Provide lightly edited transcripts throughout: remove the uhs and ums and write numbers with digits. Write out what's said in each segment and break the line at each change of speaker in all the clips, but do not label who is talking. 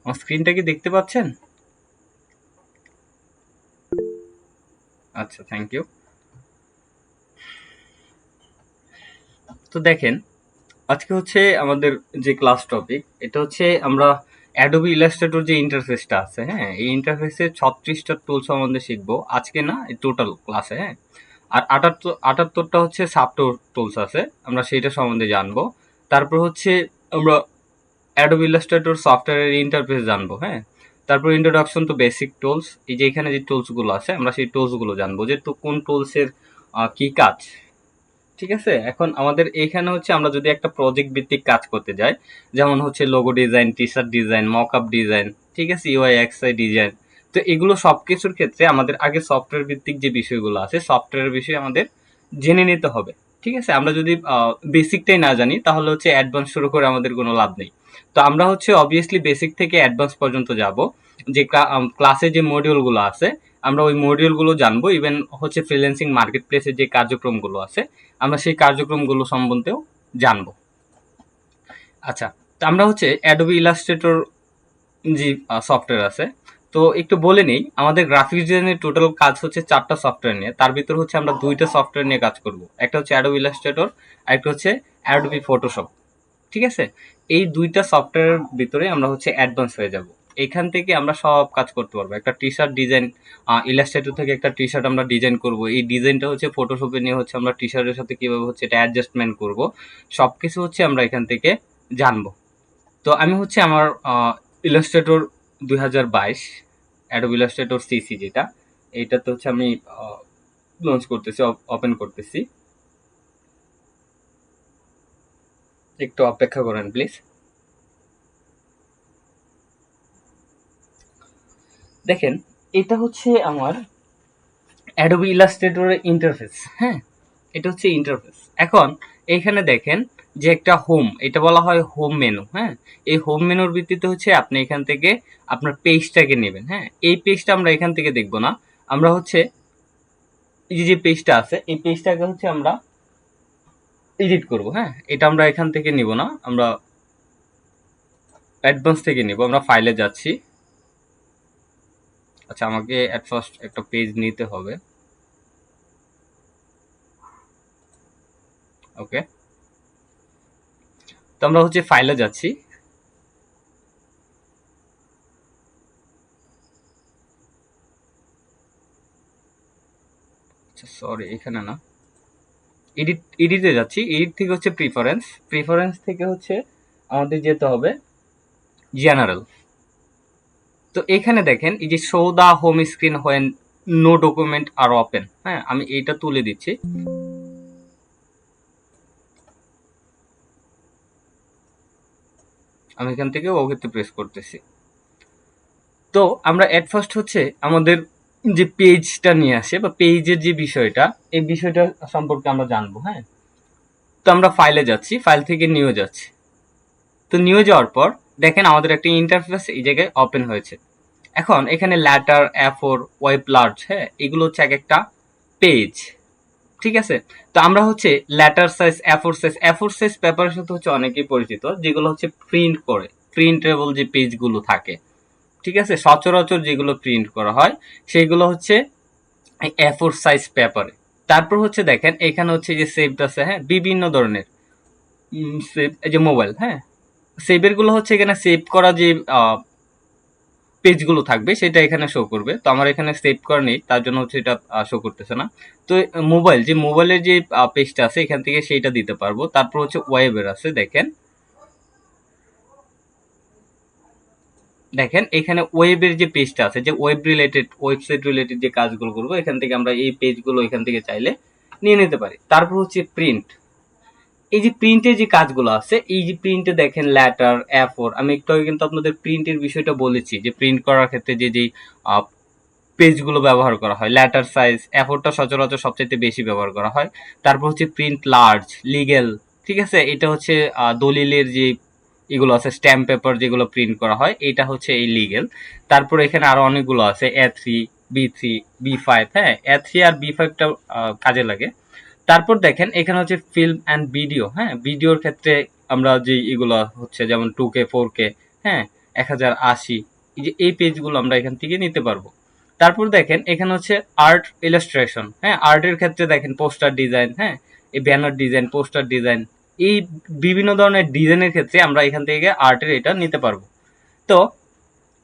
আমার স্ক্রিনটা কি দেখতে পাচ্ছেন? আচ্ছা, থ্যাংক ইউ। তো দেখেন, আজকে হচ্ছে আমাদের যে ক্লাস টপিক, এটা হচ্ছে আমরা অ্যাডোবি ইলাস্ট্রেটর যে ইন্টারফেসটা আছে, হ্যাঁ, এই ইন্টারফেসে 36টা টুলস সম্বন্ধে শিখবো আজকে, না এই টোটাল ক্লাসে, হ্যাঁ। আর 78টা হচ্ছে সাব টুলস আছে, আমরা সেইটা সম্বন্ধে জানবো। তারপর হচ্ছে আমরা অ্যাডোবি ইলাস্ট্রেটর সফটওয়্যারের ইন্টারফেস জানবো, হ্যাঁ। তারপর ইন্ট্রোডাকশন টু বেসিক টুলস, এই যে এখানে যে টুলসগুলো আছে আমরা সেই টুলসগুলো জানবো, যে তো কোন টুলসের কি কাজ। ঠিক আছে, এখন আমাদের এখানে হচ্ছে আমরা যদি একটা প্রজেক্ট ভিত্তিক কাজ করতে যাই, যেমন হচ্ছে logo design, T shirt design, mock up design, ঠিক আছে, ইউআই এক্সআই ডিজাইন, তো এগুলো সব কিছুর ক্ষেত্রে আমাদের আগে সফটওয়্যার ভিত্তিক যে বিষয়গুলো আছে সফটওয়্যারের বিষয়ে আমাদের জেনে নিতে হবে। ঠিক আছে, আমরা যদি বেসিকটাই না জানি তাহলে হচ্ছে অ্যাডভান্স শুরু করে আমাদের কোনো লাভ নেই। তো আমরা হচ্ছে অবভিয়াসলি বেসিক থেকে অ্যাডভান্স পর্যন্ত যাব, যে ক্লাসে যে মডিউলগুলো আছে আমরা ওই মডিউলগুলো জানবো, ইভেন হচ্ছে ফ্রিল্যান্সিং মার্কেট প্লেসের যে কার্যক্রমগুলো আছে আমরা সেই কার্যক্রমগুলো সম্বন্ধেও জানবো। আচ্ছা, তো আমরা হচ্ছে অ্যাডোবি ইলাস্ট্রেটর যে সফটওয়্যার আছে, তো একটু বলে নেই, আমাদের গ্রাফিক্স ডিজাইনের টোটাল কাজ হচ্ছে 4টা সফটওয়্যার নিয়ে। তার ভিতর হচ্ছে আমরা 2টা সফটওয়্যার নিয়ে কাজ করব, একটা হচ্ছে অ্যাডোবি ইলাস্ট্রেটর আর একটা হচ্ছে অ্যাডোবি ফটোশপ। ঠিক আছে, এই 2টা সফটওয়্যারের ভিতরে আমরা হচ্ছে অ্যাডভান্স হয়ে যাব, এখান থেকে আমরা সব কাজ করতে পারবো। একটা টি শার্ট ডিজাইন, ইলাস্ট্রেটর থেকে একটা টি শার্ট আমরা ডিজাইন করব, এই ডিজাইনটা হচ্ছে ফটোশপে নিয়ে হচ্ছে আমরা টি শার্টের সাথে কিভাবে হচ্ছে এটা অ্যাডজাস্টমেন্ট করব, সবকিছু হচ্ছে আমরা এখান থেকে জানবো। তো আমি হচ্ছে আমার ইলাস্ট্রেটর 2022 অ্যাডোবি ইলাস্ট্রেটর সিসি যেটা, এইটাতে হচ্ছে আমি লঞ্চ করতেছি, ওপেন করতেছি, একটু অপেক্ষা করেন প্লিজ। দেখেন, এটা হচ্ছে আমার অ্যাডোবি ইলাস্ট্রেটরের ইন্টারফেস, হ্যাঁ, এটা হচ্ছে ইন্টারফেস। এখন এইখানে দেখেন যে একটা হোম, এটা বলা হয় হোম মেনু, হ্যাঁ। এই হোম মেনুর ভিত্তিতে হচ্ছে আপনি এখান থেকে আপনার পেজটাকে নেবেন, হ্যাঁ। এই পেজটা আমরা এখান থেকে দেখবো না, আমরা হচ্ছে এই যে পেজটা আছে এই পেজটাকে হচ্ছে আমরা এডিট করব, হ্যাঁ। এটা আমরা এখান থেকে নিব না, আমরা অ্যাডভান্স থেকে নিব, আমরা ফাইলে যাচ্ছি। আচ্ছা, আমাকে অ্যাট ফার্স্ট একটা পেজ নিতে হবে, ওকে। তো আমরা হচ্ছে ফাইলে যাচ্ছি, আচ্ছা সরি এখানে না, এডিটে যাচ্ছি, এডিট থেকে হচ্ছে প্রিফারেন্স, প্রিফারেন্স থেকে হচ্ছে আমাদের যেতে হবে জেনারেল। তো এখানে দেখেন এই যে show the home screen when no document are open, হ্যাঁ, আমি এইটা তুলে দিচ্ছি। আমি এখান থেকে ওকেতে প্রেস করতেছি। তো আমরা এট ফার্স্ট হচ্ছে আমাদের যে পেজটা নিয়ে আসে বা পেজের যে বিষয়টা, এই বিষয়টা সম্পর্কে আমরা জানবো, হ্যাঁ। তো আমরা ফাইলে যাচ্ছি, ফাইল থেকে নিউ যাচ্ছি। তো নিউ যাওয়ার পর দেখেন আমাদের একটা ইন্টারফেস এই জায়গায় ওপেন হয়েছে। এখন এখানে ল্যাটার, A4, ওয়েব লার্জ, হ্যাঁ, এগুলো হচ্ছে এক একটা পেজ। ঠিক আছে, তো আমরা হচ্ছে ল্যাটার সাইজ, A4 সাইজ পেপারের সাথে হচ্ছে অনেকেই পরিচিত, যেগুলো হচ্ছে প্রিন্ট করে, প্রিন্টেবল যে পেজগুলো থাকে, ঠিক আছে, সচরাচর যেগুলো প্রিন্ট করা হয় সেইগুলো হচ্ছে A4 সাইজ পেপারে। তারপর হচ্ছে দেখেন এখানে হচ্ছে যে সেভ আছে, হ্যাঁ, বিভিন্ন ধরনের সেভ, এই যে মোবাইল, হ্যাঁ, সেভের গুলো হচ্ছে এখানে সেভ করা যে পেজগুলো থাকবে সেটা এখানে শো করবে। তো আমার এখানে সেভ করা নেই, তার জন্য হচ্ছে এটা শো করতেছে না। তো মোবাইল, যে মোবাইলের যে পেজটা আছে এখান থেকে সেইটা দিতে পারবো। তারপর হচ্ছে ওয়েবের আছে, দেখেন দেখেন এখানে ওয়েবের যে পেজটা আছে, যে ওয়েব রিলেটেড, ওয়েবসাইট রিলেটেড যে কাজগুলো করবো এখান থেকে আমরা এই পেজগুলো এখান থেকে চাইলে নিয়ে নিতে পারি। তারপর হচ্ছে প্রিন্ট, এই যে প্রিন্টের যে কাজগুলো আছে, এই যে প্রিন্টে দেখেন ল্যাটার, A4, আমি একটু আগে কিন্তু আপনাদের প্রিন্টের বিষয়টা বলেছি, যে প্রিন্ট করার ক্ষেত্রে যে যে পেজগুলো ব্যবহার করা হয়, ল্যাটার সাইজ, A4টা সচরাচর সবচেয়ে বেশি ব্যবহার করা হয়। তারপর হচ্ছে প্রিন্ট লার্জ, লিগেল, ঠিক আছে, এটা হচ্ছে দলিলের যে এগুলো আছে, স্ট্যাম্প পেপার যেগুলো প্রিন্ট করা হয়, এটা হচ্ছে এই লিগেল। তারপর এখানে আরো অনেকগুলো আছে, A3, B3, B5, হ্যাঁ, A3 আর B5টা কাজে লাগে। তারপর দেখেন এখানে হচ্ছে ফিল্ম অ্যান্ড ভিডিও, হ্যাঁ, ভিডিওর ক্ষেত্রে আমরা যে এগুলো হচ্ছে যেমন 2K 4K, হ্যাঁ, 1080, এই যে এই পেজগুলো আমরা এখান থেকে নিতে পারবো। তারপর দেখেন এখানে হচ্ছে আর্ট ইলাস্ট্রেশন, হ্যাঁ, আর্টের ক্ষেত্রে দেখেন পোস্টার ডিজাইন, হ্যাঁ, এই ব্যানার ডিজাইন, পোস্টার ডিজাইন, এই বিভিন্ন ধরনের ডিজাইনের ক্ষেত্রে আমরা এখান থেকে আর্টের এটা নিতে পারবো। তো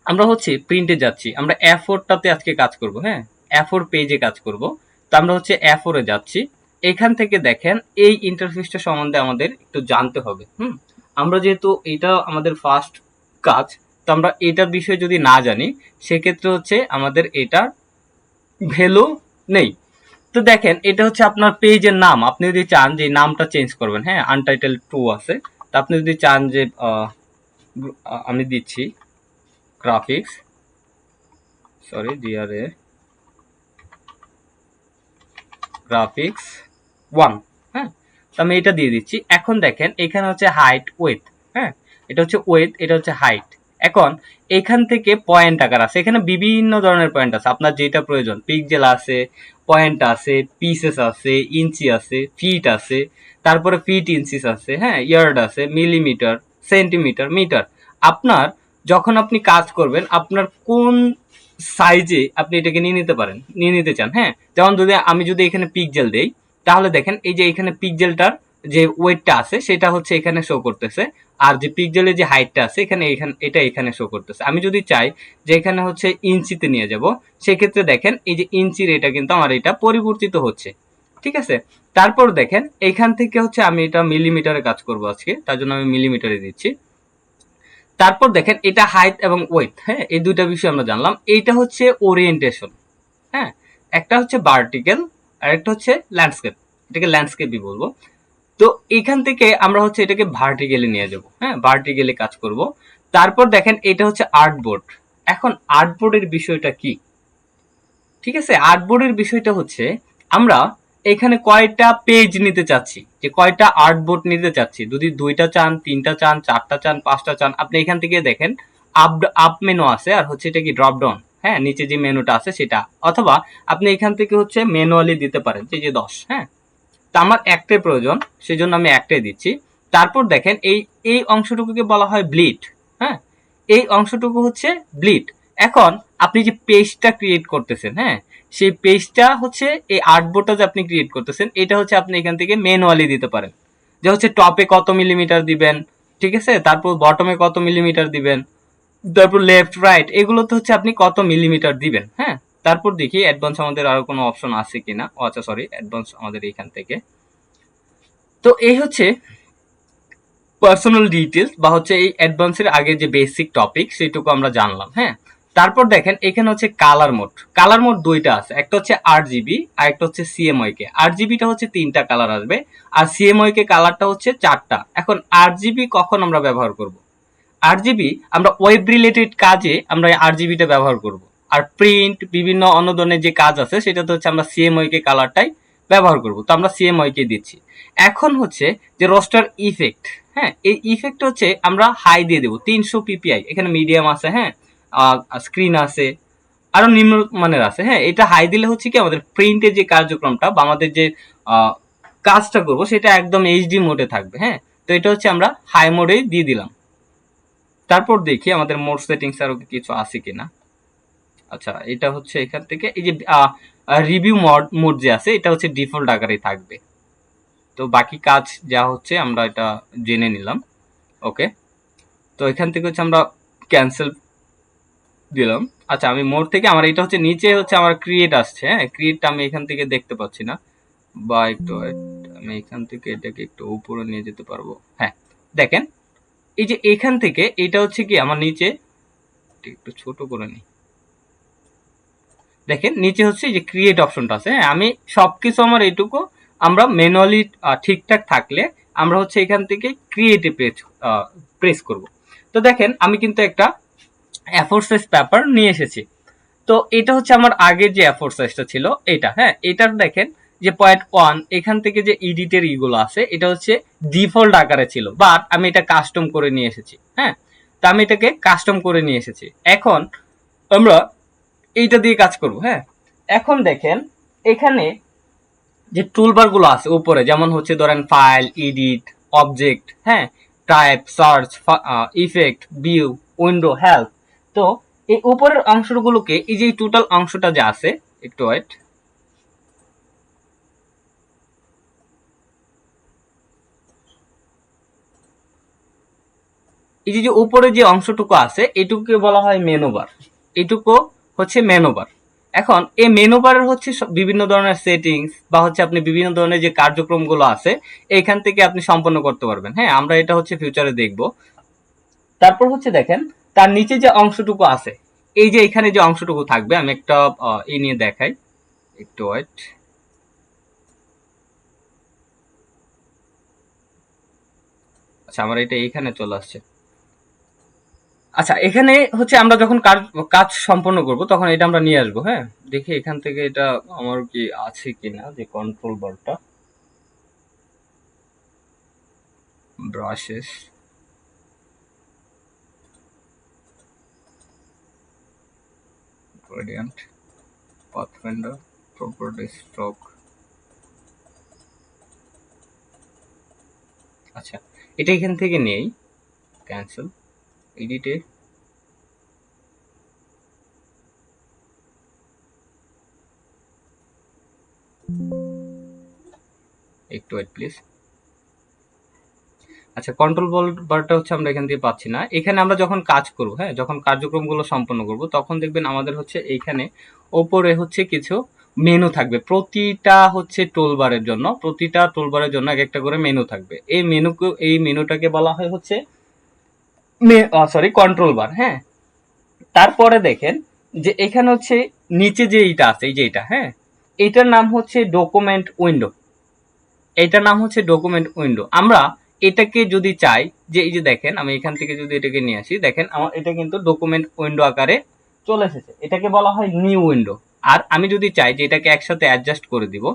আমরা হচ্ছে প্রিন্টে যাচ্ছি, আমরা A4টাতে আজকে কাজ করব, হ্যাঁ, A4 পেজে কাজ করব। তো আমরা হচ্ছে A4 এ যাচ্ছি। এখান থেকে দেখেন এই ইন্টারফেসটা সম্বন্ধে আমাদের একটু জানতে হবে। আমরা যেহেতু এটা আমাদের ফার্স্ট কাজ, তো আমরা এটার বিষয়ে যদি না জানি সেক্ষেত্রে হচ্ছে আমাদের এটার ভ্যালু নেই। তো দেখেন এটা হচ্ছে আপনার পেজের নাম, আপনি যদি চান যে নামটা চেঞ্জ করবেন, হ্যাঁ, আনটাইটেল 2 আছে, তো আপনি যদি চান যে আমি দিচ্ছি গ্রাফিক্স, সরি GRA গ্রাফিক্স 1, হ্যাঁ, তো আমি এটা দিয়ে দিচ্ছি। এখন দেখেন এখানে হচ্ছে হাইট উইথ, হ্যাঁ, এটা হচ্ছে উইথ, এটা হচ্ছে হাইট। এখন এখান থেকে পয়েন্ট আকার আছে, এখানে বিভিন্ন ধরনের পয়েন্ট আছে, আপনার যেটা প্রয়োজন, পিক্সেল আছে, পয়েন্ট আছে, পিসেস আছে, ইঞ্চি আছে, ফিট আছে, তারপরে ফিট ইঞ্চিস আছে, হ্যাঁ, ইয়ার্ড আছে, মিলিমিটার, সেন্টিমিটার, মিটার। আপনার যখন আপনি কাজ করবেন আপনার কোন সাইজে আপনি এটাকে নিয়ে নিতে পারেন, নিয়ে নিতে চান, হ্যাঁ, যেমন আমি যদি এখানে পিক্সেল দেই, তাহলে দেখেন এই যে এখানে পিক্সেলটার যে ওয়েটটা আছে সেটা হচ্ছে এখানে শো করতেছে, আর যে পিক্সেলের যে হাইটটা আছে এখানে এটা এখানে শো করতেছে। আমি যদি চাই যে এখানে হচ্ছে ইঞ্চিতে নিয়ে যাব, সেক্ষেত্রে দেখেন এই যে ইঞ্চির এটা কিন্তু আমার এটা পরিবর্তিত হচ্ছে, ঠিক আছে। তারপর দেখেন এখান থেকে হচ্ছে আমি এটা মিলিমিটারে কাজ করব আজকে, তার জন্য আমি মিলিমিটারে দিচ্ছি। তারপর দেখেন এটা হাইট এবং ওয়েট, হ্যাঁ, এই দুইটা বিষয় আমরা জানলাম। এইটা হচ্ছে ওরিয়েন্টেশন, হ্যাঁ, একটা হচ্ছে ভার্টিক্যাল আর একটা হচ্ছে ল্যান্ডস্কেপ, এটাকে ল্যান্ডস্কেপই বলবো। তো এখান থেকে আমরা হচ্ছে এটাকে ভার্টিক্যালি নিয়ে যাব, হ্যাঁ, ভার্টিক্যালি কাজ করব। তারপর দেখেন এটা হচ্ছে আর্টবোর্ড। এখন আর্টবোর্ডের বিষয়টা কি, ঠিক আছে, আর্টবোর্ডের বিষয়টা হচ্ছে আমরা এখানে কয়টা পেজ নিতে চাচ্ছি, যে কয়টা আর্টবোর্ড নিতে চাচ্ছি, যদি 2টা চান, 3টা চান, 4টা চান, 5টা চান, আপনি এখান থেকে দেখেন আপ মেনু আছে, আর হচ্ছে এটা কি ড্রপ ডাউন, হ্যাঁ, নিচে যে মেনুটা আছে সেটা, অথবা আপনি এখান থেকে হচ্ছে ম্যানুয়ালি দিতে পারেন যে 10, হ্যাঁ। তো আমার একটাই প্রয়োজন, সেজন্য আমি একটাই দিচ্ছি। তারপর দেখেন এই অংশটুকুকে বলা হয় ব্লিড, হ্যাঁ, এই অংশটুকু হচ্ছে ব্লিড। এখন আপনি যে পেজটা ক্রিয়েট করতেছেন, হ্যাঁ, সেই পেজটা হচ্ছে এই আর্টবোর্ডটা যে আপনি ক্রিয়েট করতেছেন এটা হচ্ছে আপনি এখান থেকে ম্যানুয়ালি দিতে পারেন, যে হচ্ছে টপে কত মিলিমিটার দিবেন, ঠিক আছে, তারপর বটমে কত মিলিমিটার দিবেন, তারপর লেফট রাইট এগুলোতে হচ্ছে আপনি কত মিলিমিটার দিবেন, হ্যাঁ। তারপর দেখি অ্যাডভান্স আমাদের আরো কোনো অপশন আছে কিনা, ও আচ্ছা সরি, অ্যাডভান্স আমাদের এইখান থেকে। তো এই হচ্ছে পার্সোনাল ডিটেলস বা হচ্ছে এই অ্যাডভান্সের আগে যে বেসিক টপিক সেটুকু আমরা জানলাম, হ্যাঁ। তারপর দেখেন এখানে হচ্ছে কালার মোড, কালার মোড দুইটা আছে, একটা হচ্ছে RGB আর একটা হচ্ছে CMYK। RGBটা হচ্ছে 3টা কালার আসবে, আর CMYK কালারটা হচ্ছে 4টা। এখন RGB কখন আমরা ব্যবহার করব, RGB আমরা ওয়েব রিলেটেড কাজে আমরা RGBটা ব্যবহার করব, আর প্রিন্ট বিভিন্ন অন্য ধরনের যে কাজ আছে সেটাতে হচ্ছে আমরা CMYK কালারটাই ব্যবহার করব। তো আমরা CMYK দিচ্ছি। এখন হচ্ছে যে রোস্টার ইফেক্ট, হ্যাঁ, এই ইফেক্ট হচ্ছে আমরা হাই দিয়ে দেবো 300 PPI, এখানে মিডিয়াম আছে, হ্যাঁ, স্ক্রিন আছে, আরো নিম্ন মানের আছে, হ্যাঁ। এটা হাই দিলে হচ্ছে কি আমাদের প্রিন্টের যে কার্যক্রমটা বা আমাদের যে কাজটা করব সেটা একদম HD মোডে থাকবে, হ্যাঁ। তো এটা হচ্ছে আমরা হাই মোডেই দিয়ে দিলাম। তারপর দেখি আমাদের মোড সেটিংস আরো কিছু আছে কিনা। আচ্ছা, এটা হচ্ছে এখান থেকে এই যে রিভিউ মোড যে আছে এটা হচ্ছে ডিফল্ট আকারেই থাকবে। তো বাকি কাজ যা হচ্ছে আমরা এটা জেনে নিলাম, ওকে। তো এখান থেকে হচ্ছে আমরা ক্যান্সেল দিলাম। আচ্ছা, আমি মোড থেকে আমার এটা হচ্ছে নিচে হচ্ছে আমার ক্রিয়েট আসছে, হ্যাঁ, ক্রিয়েটটা আমি এখান থেকে দেখতে পাচ্ছি না, বা একটু আমি এখান থেকে এটাকে একটু উপরে নিয়ে যেতে পারবো, হ্যাঁ। দেখেন এই যে এখান থেকে এটা হচ্ছে কি আমার নিচে একটু ছোট করে নিই, দেখেন নিচে হচ্ছে যে ক্রিয়েট অপশনটা আছে, হ্যাঁ। আমি সবকিছু আমার এইটুকু আমরা ম্যানুয়ালি ঠিকঠাক থাকলে আমরা হচ্ছে এখান থেকে ক্রিয়েটে প্রেস করব। তো দেখেন আমি কিন্তু একটা A4 সাইজ পেপার নিয়ে এসেছি। তো এটা হচ্ছে আমার আগের যে A4 সাইজটা ছিল এটা, হ্যাঁ। এটার দেখেন যে পয়েন্ট 1 এখান থেকে যে এডিটের ইগুলো আছে এটা হচ্ছে ডিফল্ট আকারে ছিল, বাট আমি এটা কাস্টম করে নিয়ে এসেছি, হ্যাঁ। তো আমি এটাকে কাস্টম করে নিয়ে এসেছি। এখন আমরা এইটা দিয়ে কাজ করব, হ্যাঁ। এখন দেখেন এখানে যে টুলবার গুলো আছে উপরে, যেমন হচ্ছে ধরেন ফাইল, এডিট, অবজেক্ট, হ্যাঁ, type, search, effect, view, window, help. তো এই উপরের অংশগুলোকে, এই যে টোটাল অংশটা যে আছে, একটু ওয়েট, এই যে উপরে যে অংশটুকু আছে এটুকুকে বলা হয় মেনু বার, এটুকু হচ্ছে মেনু বার। এখন এই মেনু বারের হচ্ছে বিভিন্ন ধরনের সেটিংস বা হচ্ছে আপনি বিভিন্ন ধরনের যে কার্যক্রমগুলো আছে এখান থেকে আপনি সম্পন্ন করতে পারবেন। হ্যাঁ, আমরা এটা হচ্ছে ফিউচারে দেখব। তারপর হচ্ছে দেখেন তার নিচে যে অংশটুকু আছে, এই যে এখানে যে অংশটুকু থাকবে, আমি একটা এই নিয়ে দেখাই, একটু ওয়েট। আচ্ছা, আমার এটা এইখানে চলে আসছে। আচ্ছা, এখানে হচ্ছে আমরা যখন কাজ সম্পন্ন করব তখন এটা আমরা নিয়ে আসবো। হ্যাঁ, দেখি এখান থেকে এটা আমার কি আছে কিনা, যে কন্ট্রোল বারটা, brushes, gradient, pathfinder, property, stroke. আচ্ছা, এটা এখান থেকে নেই, ক্যান্সেল, এডিটে, একটু ওয়েট প্লিজ। আচ্ছা, কন্ট্রোল বারটা হচ্ছে আমরা এখান থেকে পাচ্ছি না। এখানে আমরা যখন কাজ করব, হ্যাঁ, যখন কার্যক্রমগুলো সম্পন্ন করব তখন দেখবেন আমাদের হচ্ছে এইখানে ওপরে হচ্ছে কিছু মেনু থাকবে। প্রতিটা হচ্ছে টুলবারের জন্য, প্রতিটা টুলবারের জন্য এক একটা করে মেনু থাকবে। এই মেনুটাকে বলা হয় হচ্ছে কন্ট্রোল বার। হ্যাঁ, তারপরে দেখেন যে এখানে হচ্ছে নিচে যে এইটা আছে, এই যে এটা, হ্যাঁ, এটার নাম হচ্ছে ডকুমেন্ট উইন্ডো। এটার নাম হচ্ছে ডকুমেন্ট উইন্ডো। আমরা এটাকে যদি চাই, যে এই যে দেখেন আমি এখান থেকে যদি এটাকে নিয়ে আসি, দেখেন আমার এটা কিন্তু ডকুমেন্ট উইন্ডো আকারে চলে এসেছে। এটাকে বলা হয় নিউ উইন্ডো। আর আমি যদি চাই যে এটাকে একসাথে অ্যাডজাস্ট করে দিব,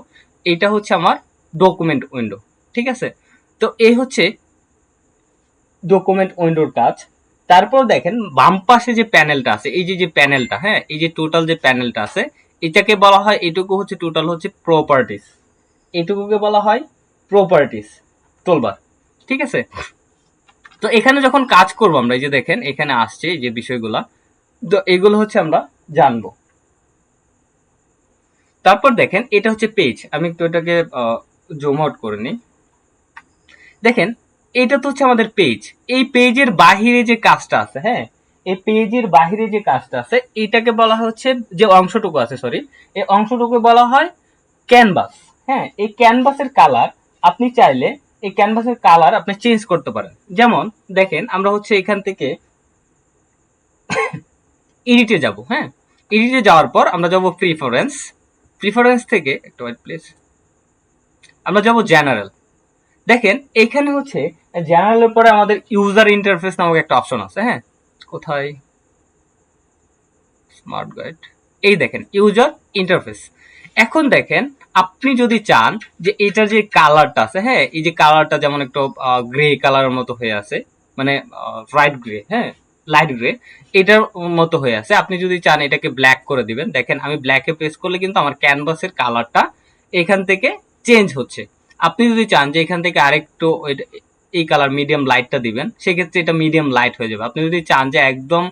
এটা হচ্ছে আমার ডকুমেন্ট উইন্ডো। ঠিক আছে, তো এই হচ্ছে ডকুমেন্ট উইন্ডোর কাজ। তারপর দেখেন বাম পাশে যে প্যানেলটা আছে, এই যে প্যানেলটা, হ্যাঁ, এই যে টোটাল যে প্যানেলটা আছে এটাকে বলা হয়, এটুকু হচ্ছে টোটাল হচ্ছে প্রপার্টিস, এটুকুকে বলা হয় প্রপার্টিস টুলবার। ঠিক আছে, তো এখানে যখন কাজ করব আমরা, এই যে দেখেন এখানে আসছে এই যে বিষয়গুলা, তো এগুলো হচ্ছে আমরা জানবো। তারপর দেখেন এটা হচ্ছে পেজ, আমি একটু এটাকে জুম আউট করে নিই। দেখেন এটা তো হচ্ছে আমাদের পেজ। এই পেজের বাহিরে যে কাজটা আছে, হ্যাঁ, এই পেজের বাহিরে যে কাজটা আছে এটাকে বলা হচ্ছে, যে অংশটুকু আছে, সরি, এই অংশটুকু বলা হয় ক্যানভাস। হ্যাঁ, এই ক্যানভাসের কালার আপনি চাইলে এই ক্যানভাসের কালার আপনি চেঞ্জ করতে পারেন। যেমন দেখেন আমরা হচ্ছে এখান থেকে এডিটে যাব। হ্যাঁ, এডিটে যাওয়ার পর আমরা যাব প্রিফারেন্স, প্রিফারেন্স থেকে একটু ওয়েট প্লিজ, আমরা যাব জেনারেল। দেখেন এখানে হচ্ছে জেনারেলের পরে আমাদের ইউজার ইন্টারফেস নামক একটা অপশন আছে। হ্যাঁ, কোথায়, স্মার্ট গাইড, এই দেখেন ইউজার ইন্টারফেস। এখন দেখেন আপনি যদি চান যে এটা যে কালারটা আছে, হ্যাঁ, এই যে কালারটা যেমন একটু গ্রে কালারের মতো হয়ে আছে, মানে লাইট গ্রে, হ্যাঁ, লাইট গ্রে, এটার মতো হয়ে আছে, আপনি যদি চান এটাকে ব্ল্যাক করে দিবেন। দেখেন আমি ব্ল্যাকে প্রেস করলে কিন্তু আমার ক্যানভাসের কালারটা এখান থেকে চেঞ্জ হচ্ছে। আপনি যদি চান যে এখান থেকে আরেকটু এই কালার মিডিয়াম লাইটটা দিবেন, সেক্ষেত্রে এটা মিডিয়াম লাইট হয়ে যাবে। আপনি যদি চান যে একদম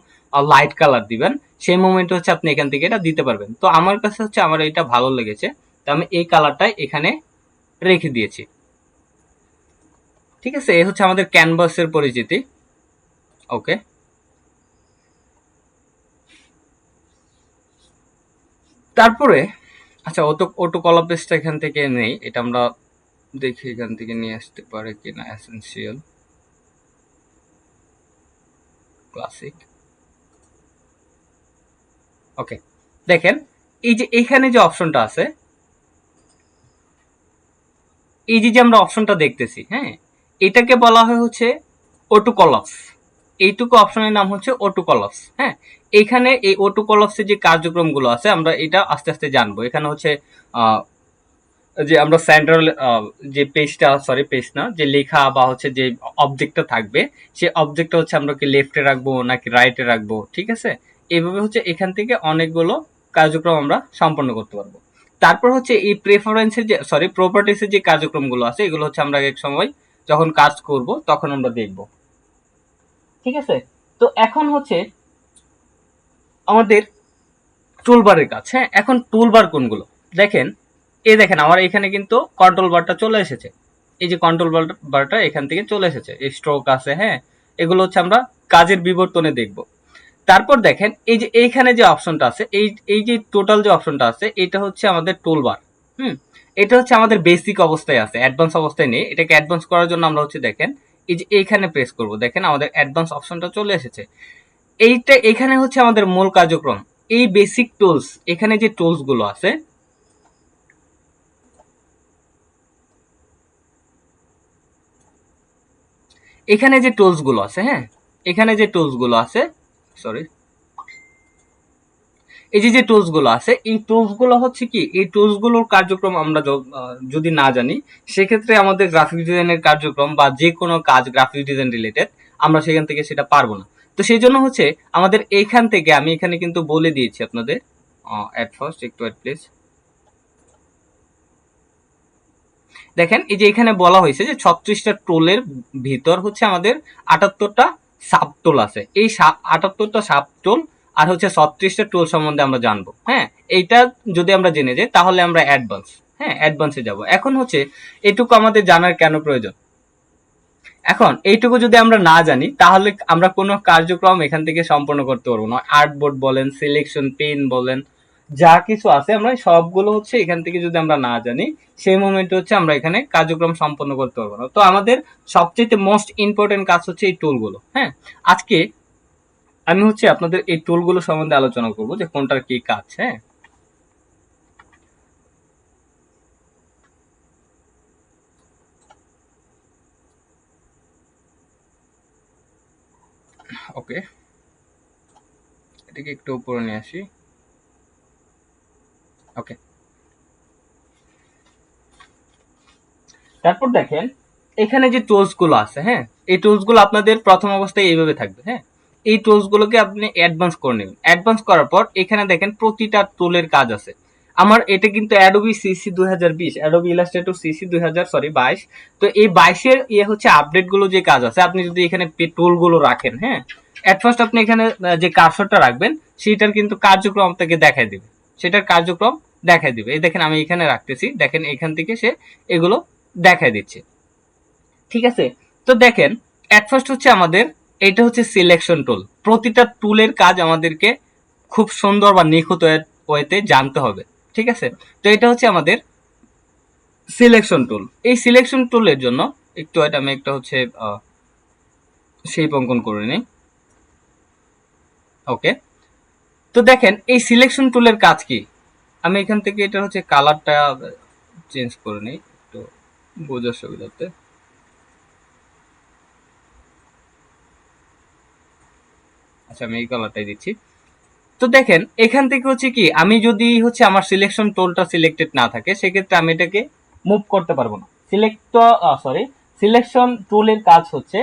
লাইট কালার দিবেন, সেই মোমেন্টে হচ্ছে আপনি এখান থেকে এটা দিতে পারবেন। তো আমার কাছে হচ্ছে আমার এটা ভালো লেগেছে, তো আমি এই কালারটাই এখানে রেখে দিয়েছি। ঠিক আছে, এই হচ্ছে আমাদের ক্যানভাসের পরিচিতি। ওকে, তারপরে আচ্ছা, অটো কলার পেজটা এখান থেকে নেই, এটা আমরা দেখি এখান থেকে নিয়ে আসতে পারে কিনা। এসেনশিয়াল, ক্লাসিক, ওকে। দেখেন এই যে এখানে যে অপশনটা আছে, এই যে আমরা অপশনটা দেখতেছি, হ্যাঁ, এটাকে বলা হয় হচ্ছে অটো কলাপস। এইটুকু অপশনের নাম হচ্ছে অটো কলাপস। হ্যাঁ, এখানে এই অটো কলাপসের যে কার্যক্রমগুলো আছে আমরা এটা আস্তে আস্তে জানবো। এখানে হচ্ছে যে আমরা সেন্ট্রাল যে পেজটা, সরি পেজ না, যে লেখা বা হচ্ছে যে অবজেক্টটা থাকবে, সেই অবজেক্টটা হচ্ছে আমরা কি লেফটে রাখবো নাকি রাইটে রাখবো। ঠিক আছে, এইভাবে হচ্ছে এখান থেকে অনেকগুলো কার্যক্রম আমরা সম্পন্ন করতে পারবো। তারপর হচ্ছে এই প্রেফারেন্সের যে, সরি, প্রপার্টিসের যে কার্যক্রমগুলো আছে এগুলো হচ্ছে আমরা এক সময় যখন কাজ করব তখন আমরা দেখব। ঠিক আছে, তো এখন হচ্ছে আমাদের টুলবারের কাজ। হ্যাঁ, এখন টুলবার কোনগুলো দেখেন, দেখেন আমার এখানে কিন্তু কন্ট্রোল বারটা চলে এসেছে। এই যে কন্ট্রোল বারটা এখান থেকে চলে এসেছে, এই স্ট্রোক আছে। হ্যাঁ, এগুলো হচ্ছে আমরা কাজের বিবর্তনে দেখব। তারপর দেখেন এই যে এইখানে যে অপশনটা আছে, এই যে টোটাল যে অপশনটা আছে, এটা হচ্ছে আমাদের টুলবার। এটা হচ্ছে আমাদের বেসিক অবস্থায় আছে, অ্যাডভান্স অবস্থায় নেই। এটাকে অ্যাডভান্স করার জন্য আমরা হচ্ছে দেখেন এই যে এইখানে প্রেস করব, দেখেন আমাদের অ্যাডভান্স অপশনটা চলে এসেছে। এইটা এখানে হচ্ছে আমাদের মূল কার্যক্রম। এই বেসিক টুলস, এখানে যে টুলস গুলো আছে, এখানে যে টুলস গুলো আছে, হ্যাঁ এখানে যে টুলস গুলো আছে, সরি, এই যে টুলস গুলো আছে, এই টুলস গুলো হচ্ছে কি, এই টুলস গুলোর কার্যক্রম আমরা যদি না জানি, সেক্ষেত্রে আমাদের গ্রাফিক ডিজাইনের কার্যক্রম বা যে কোনো কাজ গ্রাফিক ডিজাইন রিলেটেড আমরা সেখান থেকে সেটা পারবো না। তো সেই জন্য হচ্ছে আমাদের এইখান থেকে, আমি এখানে কিন্তু বলে দিয়েছি আপনাদের, এট ফার্স্ট একটু ওয়েট প্লিজ। দেখেন এই যে এখানে বলা হয়েছে যে 36টা টোলের ভিতর হচ্ছে আমাদের 78টা সাব টোল আছে। এই 78টা সাব টোল আর হচ্ছে 36টা টোল সম্বন্ধে আমরা জানবো। হ্যাঁ, এইটা যদি আমরা জেনে যাই তাহলে আমরা অ্যাডভান্স, হ্যাঁ অ্যাডভান্সে যাব। এখন হচ্ছে এটুকু আমাদের জানার কেন প্রয়োজন? এখন এইটুকু যদি আমরা না জানি তাহলে আমরা কোনো কার্যক্রম এখান থেকে সম্পন্ন করতে পারবো না। আর্টবোর্ড বলেন, সিলেকশন পেন বলেন, যা কিছু আছে আমরা সবগুলো হচ্ছে এখান থেকে যদি আমরা না জানি, সেই মোমেন্টে হচ্ছে আমরা এখানে কার্যক্রম সম্পন্ন করতে পারবো না। তো আমাদের সবচেয়ে মোস্ট ইম্পর্টেন্ট কাজ হচ্ছে এই টুলগুলো। হ্যাঁ, আজকে আমি হচ্ছে আপনাদের এই টুলগুলো সম্বন্ধে আলোচনা করবো যে কোনটার কি কাজ। হ্যাঁ, ওকে, এটাকে একটু উপরে নিয়ে আসি। ওকে, তারপর দেখেন এখানে যে টুলস গুলো আছে, হ্যাঁ এই টুলস গুলো আপনাদের প্রথম অবস্থায় এইভাবে থাকবে। হ্যাঁ, এই টুলস গুলোকে আপনি অ্যাডভান্স করে নেবেন। অ্যাডভান্স করার পর এখানে দেখেন প্রতিটা টুলের কাজ আছে। আমার এটা কিন্তু Adobe CC 2020, Adobe Illustrator CC 22। তো এই 22-এর হচ্ছে আপডেট গুলো যে কাজ আছে, আপনি যদি এখানে টুল গুলো রাখেন, হ্যাঁ এট ফার্স্ট আপনি এখানে যে কার্সরটা রাখবেন সেটার কিন্তু কার্যক্রম আপনাকে দেখাই দিবে, সেটার কার্যক্রম দেখাই দিবে। এই দেখেন আমি এখানে রাখতেছি, দেখেন এখান থেকে সে এগুলো দেখাই দিচ্ছে। ঠিক আছে, তো দেখেন এট ফার্স্ট হচ্ছে আমাদের এটা হচ্ছে সিলেকশন টুল। প্রতিটা টুলের কাজ আমাদেরকে খুব সুন্দর বা নিখুঁত ওয়েতে জানতে হবে। ঠিক আছে, তো এটা হচ্ছে আমাদের সিলেকশন টুল। এই সিলেকশন টুলের জন্য একটু আমি একটা হচ্ছে শেপ অঙ্কন করে নিই। ওকে, তো দেখেন এই সিলেকশন টুলের কাজ কি, আমি এখান থেকে এটা হচ্ছে কালারটা চেঞ্জ করে নিই একটু বোঝার সুবিধাতে। আচ্ছা, আমি এই কালারটাই দিচ্ছি। তো দেখেন এখান থেকে হচ্ছে কি, আমি যদি হচ্ছে আমার সিলেকশন টুলটা সিলেক্টেড না থাকে, সেক্ষেত্রে আমি এটাকে মুভ করতে পারবো না। সিলেকশন টুলের কাজ হচ্ছে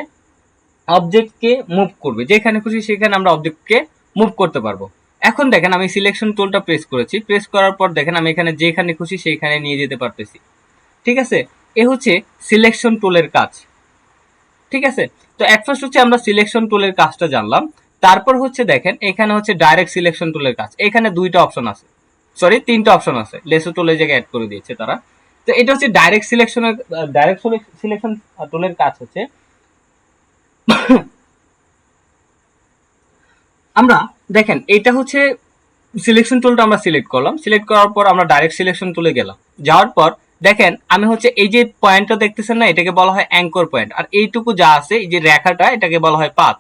অবজেক্টকে মুভ করবে, যেখানে খুশি সেখানে আমরা অবজেক্টকে মুভ করতে পারবো। এখন দেখেন আমি সিলেকশন টুলটা প্রেস করেছি, প্রেস করার পর দেখেন আমি এখানে যেখানে খুশি সেইখানে নিয়ে যেতে পারতেছি। ঠিক আছে, এ হচ্ছে সিলেকশন টুলের কাজ। ঠিক আছে, তো এট ফার্স্ট হচ্ছে আমরা সিলেকশন টুলের কাজটা জানলাম। তারপর হচ্ছে দেখেন এখানে হচ্ছে ডাইরেক্ট সিলেকশন টুলের কাজ। এখানে দুইটা অপশন আছে, সরি তিনটা অপশন আছে, লেসো টুলের জায়গায় অ্যাড করে দিয়েছে তারা। তো এটা হচ্ছে ডাইরেক্ট সিলেকশন টুলের কাজ হচ্ছে আমরা দেখেন এটা হচ্ছে সিলেকশন টুলটা আমরা সিলেক্ট করলাম, সিলেক্ট করার পর আমরা ডাইরেক্ট সিলেকশন টুলে গেলাম। যাওয়ার পর দেখেন আমি হচ্ছে এই যে পয়েন্টটা দেখতেছেন না, এটাকে বলা হয় অ্যাঙ্কর পয়েন্ট, আর এইটুকু যা আছে এই যে রেখাটা, এটাকে বলা হয় পাথ।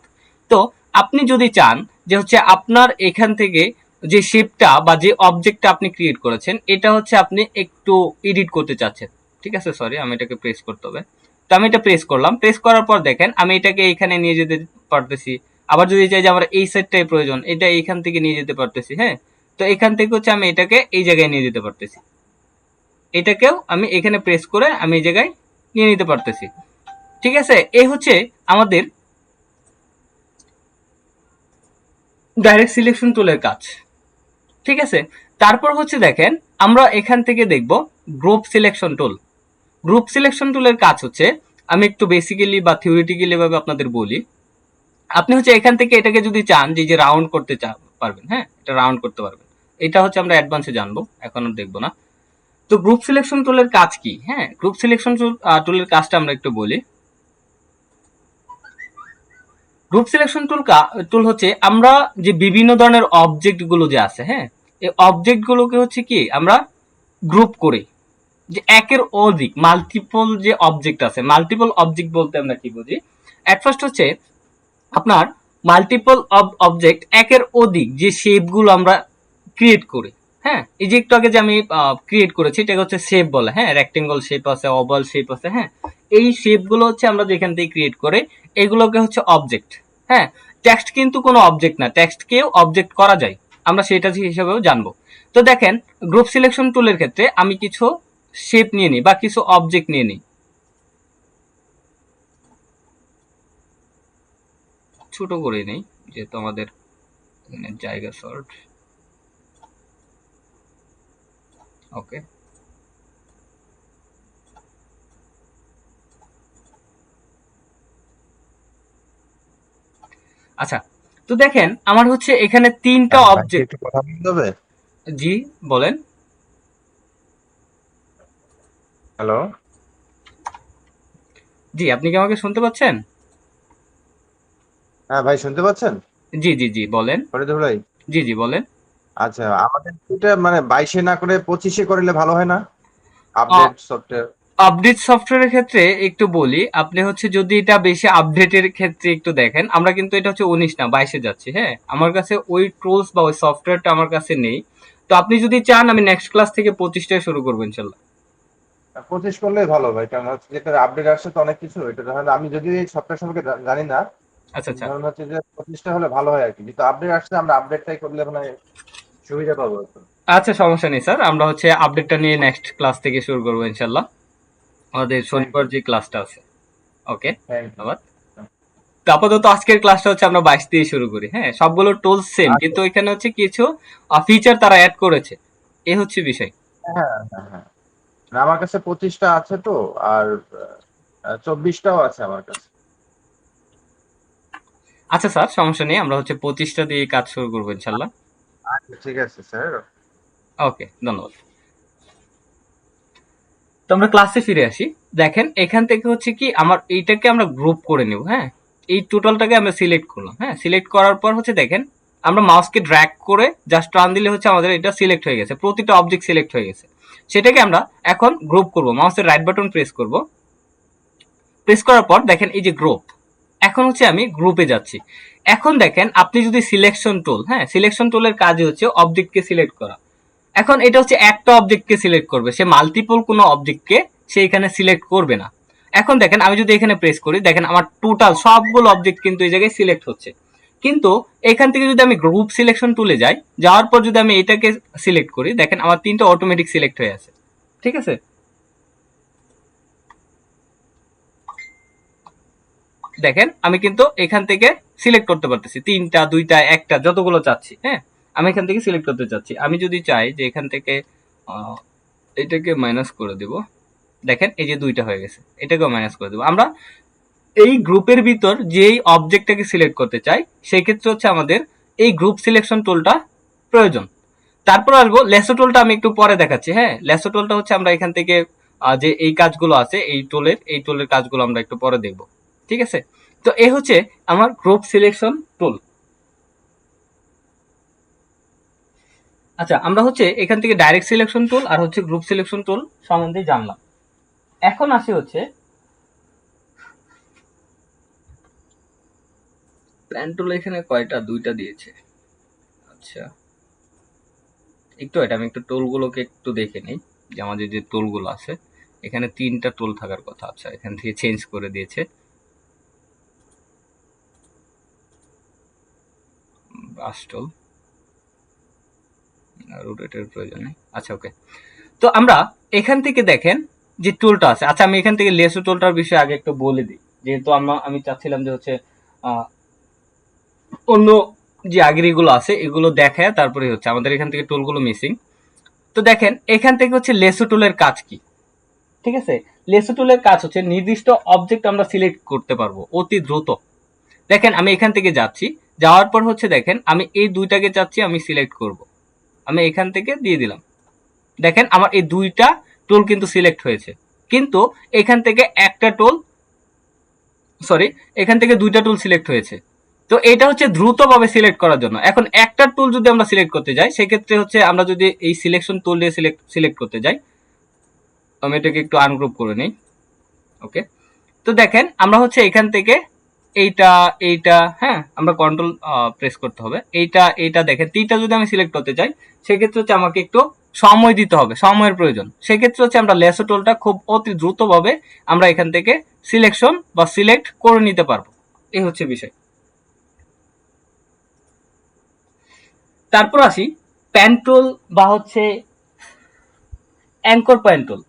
তো আপনি যদি চান যে হচ্ছে আপনার এখান থেকে যে শেপটা বা যে অবজেক্টটা আপনি ক্রিয়েট করেছেন, এটা হচ্ছে আপনি একটু এডিট করতে চাচ্ছেন। ঠিক আছে, সরি আমি এটাকে প্রেস করতে হবে। তো আমি এটা প্রেস করলাম, প্রেস করার পর দেখেন আমি এটাকে এখানে নিয়ে যেতে পারতেছি। আবার যদি চাই যে আমার এই সেটটাই প্রয়োজন, এটা এইখান থেকে নিয়ে যেতে পারতেছি। হ্যাঁ, তো এখান থেকে হচ্ছে আমি এটাকে এই জায়গায় নিয়ে যেতে পারতেছি, এটাকেও আমি এখানে প্রেস করে আমি এই জায়গায় নিয়ে নিতে পারতেছি। ঠিক আছে, এই হচ্ছে আমাদের ডাইরেক্ট সিলেকশন টুলের কাজ। ঠিক আছে, তারপর হচ্ছে দেখেন আমরা এখান থেকে দেখব group selection tool. Group selection টুলের কাজ হচ্ছে, আমি একটু বেসিক্যালি বা থিওরিটিক্যালি ভাবে আপনাদের বলি। আপনি হচ্ছে এখান থেকে এটাকে যদি চান যে রাউন্ড করতে পারবেন, হ্যাঁ, এটা রাউন্ড করতে পারবেন। এটা হচ্ছে আমরা অ্যাডভান্সে জানবো, এখন আর দেখবো না। তো গ্রুপ সিলেকশন টুলের কাজ কি? হ্যাঁ, গ্রুপ সিলেকশন টুলের কাজটা আমরা একটু বলি। গ্রুপ সিলেকশন টুল হচ্ছে আমরা যে বিভিন্ন ধরনের অবজেক্ট গুলো যে আছে, হ্যাঁ, এই অবজেক্ট গুলোকে হচ্ছে কি আমরা গ্রুপ করি, যে একের অধিক মাল্টিপল যে অবজেক্ট আছে। মাল্টিপল অবজেক্ট বলতে আমরা কি বুঝি? এট ফার্স্ট হচ্ছে আপনার মাল্টিপল অবজেক্ট একের অধিক যে শেপ গুলো আমরা ক্রিয়েট করি, হ্যাঁ, এই যে একটু আগে যে আমি ক্রিয়েট করেছি এটাকে হচ্ছে শেপ বলে, হ্যাঁ, রেক্টেঙ্গল শেপ আছে, ওভাল শেপ আছে, হ্যাঁ, এই শেপ গুলো হচ্ছে আমরা যেখান থেকে ক্রিয়েট করে এগুলোকে হচ্ছে অবজেক্ট। হ্যাঁ, টেক্সট কিন্তু কোনো অবজেক্ট না, টেক্সটকেও অবজেক্ট করা যায়, আমরা সেটা হিসেবেও জানবো। তো দেখেন গ্রুপ সিলেকশন টুলের ক্ষেত্রে আমি কিছু শেপ নিয়ে নিই বা কিছু অবজেক্ট নিয়ে নিই, ছোট করে নেই যেহেতু আমাদের এখানে জায়গা শর্ট। ওকে, আচ্ছা, তো দেখেন আমার হচ্ছে এখানে তিনটা
হ্যাঁ ভাই,
অবজেক্ট।
একটু কথা বলতে হবে।
জি, বলেন।
হ্যালো।
জি, আপনি কি আমাকে শুনতে পাচ্ছেন?
হ্যাঁ ভাই, শুনতে পাচ্ছেন?
জি জি জি, বলেন।
ফরিদুল ভাই।
জি জি, বলেন।
আচ্ছা, আমাদের এটা মানে 22-এ না করে 25-এ করলে ভালো হয় না? Update software.
আপডেট সফটওয়্যারের ক্ষেত্রে একটু বলি, আপনি হচ্ছে যদি এটা বেশি আপডেটের ক্ষেত্রে একটু দেখেন, আমরা কিন্তু এটা হচ্ছে 19 না 22-এ যাচ্ছি, হ্যাঁ, আমার কাছে ওই টুলস বা ওই সফটওয়্যারটা আমার কাছে নেই। তো আপনি যদি চান আমি নেক্সট ক্লাস থেকে 25টায় শুরু করবো ইনশাল্লাহ।
25 করলেই ভালো ভাই, কারণ হচ্ছে যেটা আপডেট আসছে তো অনেক কিছু, এটা ধরেন আমি যদি এই সফটওয়্যার সম্পর্কে জানি না,
আচ্ছা
কিন্তু
আচ্ছা।
ধরেন হচ্ছে যে 25টা হলে ভালো হয় আর কি, কিন্তু আপডেট আসছে আমরা আপডেটটাই করলে মানে সুবিধা পাবো একটু।
আচ্ছা, সমস্যা নেই স্যার, আমরা হচ্ছে আপডেটটা নিয়ে নেক্সট ক্লাস থেকে শুরু করবো ইনশাল্লাহ, আমাদের
থ্যাংক
শনিবার
ইউ।
যে ক্লাসটা আছে। ওকে,
থ্যাংক ইউ।
ধন্যবাদ। তো আপাতত আজকের ক্লাসটা হচ্ছে আমরা 22 দিয়ে শুরু করি, হ্যাঁ, সবগুলো টুলস সেম,
আচ্ছা।
কিন্তু এখানে হচ্ছে কিছু ফিচার তারা অ্যাড করেছে, এ হচ্ছে বিষয়।
হ্যাঁ হ্যাঁ হ্যাঁ, না, আমার কাছে 25টা আছে তো, আর 24টাও আছে আমার কাছে।
আচ্ছা স্যার, সমস্যা নেই, আমরা হচ্ছে 25টা দিয়ে কাজ শুরু করবো ইনশাল্লাহ।
আচ্ছা ঠিক আছে স্যার।
ওকে, ধন্যবাদ। তো আমরা ক্লাসে ফিরে আসি। দেখেন এখান থেকে হচ্ছে কি আমার এইটাকে আমরা গ্রুপ করে নেব, হ্যাঁ, এই টোটালটাকে আমরা সিলেক্ট করলাম, হ্যাঁ, সিলেক্ট করার পর হচ্ছে দেখেন আমরা মাউসকে ড্র্যাগ করে জাস্ট টান দিলে হচ্ছে আমাদের এটা সিলেক্ট হয়ে গেছে, প্রতিটা অবজেক্ট সিলেক্ট হয়ে গেছে। সেটাকে আমরা এখন গ্রুপ করব, মাউসের রাইট বাটন প্রেস করব, প্রেস করার পর দেখেন এই যে গ্রুপ, এখন হচ্ছে আমি গ্রুপে যাচ্ছি। এখন দেখেন আপনি যদি সিলেকশন টুল, হ্যাঁ, সিলেকশন টুলের কাজ হচ্ছে অবজেক্টকে সিলেক্ট করা। এখন এটা হচ্ছে একটা অবজেক্টকে সিলেক্ট করবে, সে মাল্টিপল কোনো অবজেক্টকে সে এখানে সিলেক্ট করবে না। এখন দেখেন আমি যদি এখানে প্রেস করি, দেখেন আমার টোটাল সবগুলো অবজেক্ট কিন্তু এই জায়গায় সিলেক্ট হচ্ছে। কিন্তু এখান থেকে যদি আমি গ্রুপ সিলেকশন টুলে যাই, যাওয়ার পর যদি আমি এটাকে সিলেক্ট করি, দেখেন আমার তিনটা অটোমেটিক সিলেক্ট হয়ে আছে, ঠিক আছে। দেখেন আমি কিন্তু এখান থেকে সিলেক্ট করতে পারতেছি, তিনটা, দুইটা, একটা, যতগুলো চাচ্ছি, হ্যাঁ, আমি এখান থেকে সিলেক্ট করতে চাচ্ছি। আমি যদি চাই যে এখান থেকে এটাকে মাইনাস করে দেব, দেখেন এই যে দুইটা হয়ে গেছে, এটাকেও মাইনাস করে দেবো। আমরা এই গ্রুপের ভিতর যেই অবজেক্টটাকে সিলেক্ট করতে চাই সেই ক্ষেত্রে হচ্ছে আমাদের এই গ্রুপ সিলেকশন টুলটা প্রয়োজন। তারপর আসবো লেসো টুলটা, আমি একটু পরে দেখাচ্ছি, হ্যাঁ, লেসো টুলটা হচ্ছে আমরা এখান থেকে যে এই কাজগুলো আছে এই টুলের কাজগুলো আমরা একটু পরে দেখবো, ঠিক আছে। তো এই হচ্ছে আমার গ্রুপ সিলেকশন টুল। আচ্ছা, আমরা হচ্ছে এখান থেকে ডাইরেক্ট সিলেকশন টুল আর হচ্ছে গ্রুপ সিলেকশন টুল সম্বন্ধে জানলাম। এখন আসি হচ্ছে প্ল্যান টুল, এখানে কয়টা, দুইটা দিয়েছে। আচ্ছা, একটু এটা আমি একটু টোলগুলোকে একটু দেখে নিই, যে আমাদের যে টোলগুলো আছে এখানে তিনটা টোল থাকার কথা, আচ্ছা এখান থেকে চেঞ্জ করে দিয়েছে। বাস টোল, রোটেটের প্রয়োজন নেই, আচ্ছা ওকে। তো আমরা এখান থেকে দেখেন যে টুলটা আছে, আচ্ছা আমি এখান থেকে লেসো টুলটার বিষয়ে আগে একটু বলে দিই, যেহেতু আমি চাচ্ছিলাম যে হচ্ছে অন্য যে আগের এগুলো আছে এগুলো দেখায় তারপরে হচ্ছে আমাদের এখান থেকে টুলগুলো মিসিং। তো দেখেন এখান থেকে হচ্ছে লেসো টুলের কাজ কি, ঠিক আছে। লেসো টুলের কাজ হচ্ছে নির্দিষ্ট অবজেক্ট আমরা সিলেক্ট করতে পারবো অতি দ্রুত। দেখেন আমি এখান থেকে যাচ্ছি, যাওয়ার পর হচ্ছে দেখেন আমি এই দুইটাকে চাচ্ছি আমি সিলেক্ট করব, আমি এখান থেকে দিয়ে দিলাম। দেখেন আমার এই দুইটা টুল কিন্তু সিলেক্ট হয়েছে, কিন্তু এখান থেকে একটা টুল, সরি, এখান থেকে দুইটা টুল সিলেক্ট হয়েছে। তো এটা হচ্ছে দ্রুতভাবে সিলেক্ট করার জন্য। এখন একটা টুল যদি আমরা সিলেক্ট করতে যাই, সেক্ষেত্রে হচ্ছে আমরা যদি এই সিলেকশন টুল দিয়ে সিলেক্ট করতে যাই, আমি এটাকে একটু আনগ্রুপ করে নিই। ওকে, তো দেখেন আমরা হচ্ছে এখান থেকে এইটা এইটা, হ্যাঁ, আমরা কন্ট্রোল প্রেস করতে হবে, এইটা এইটা, দেখেন তিনটা যদি আমি সিলেক্ট করতে চাই, সেক্ষেত্রে হচ্ছে আমাকে একটু সময় দিতে হবে, সময়ের প্রয়োজন। সেক্ষেত্রে হচ্ছে আমরা লেসো টুলটা খুব অতি দ্রুতভাবে আমরা এখান থেকে সিলেকশন বা সিলেক্ট করে নিতে পারবো। এই হচ্ছে বিষয়। তারপর আসি প্যান টুল বা হচ্ছে অ্যাঙ্কর পয়েন্ট টুল।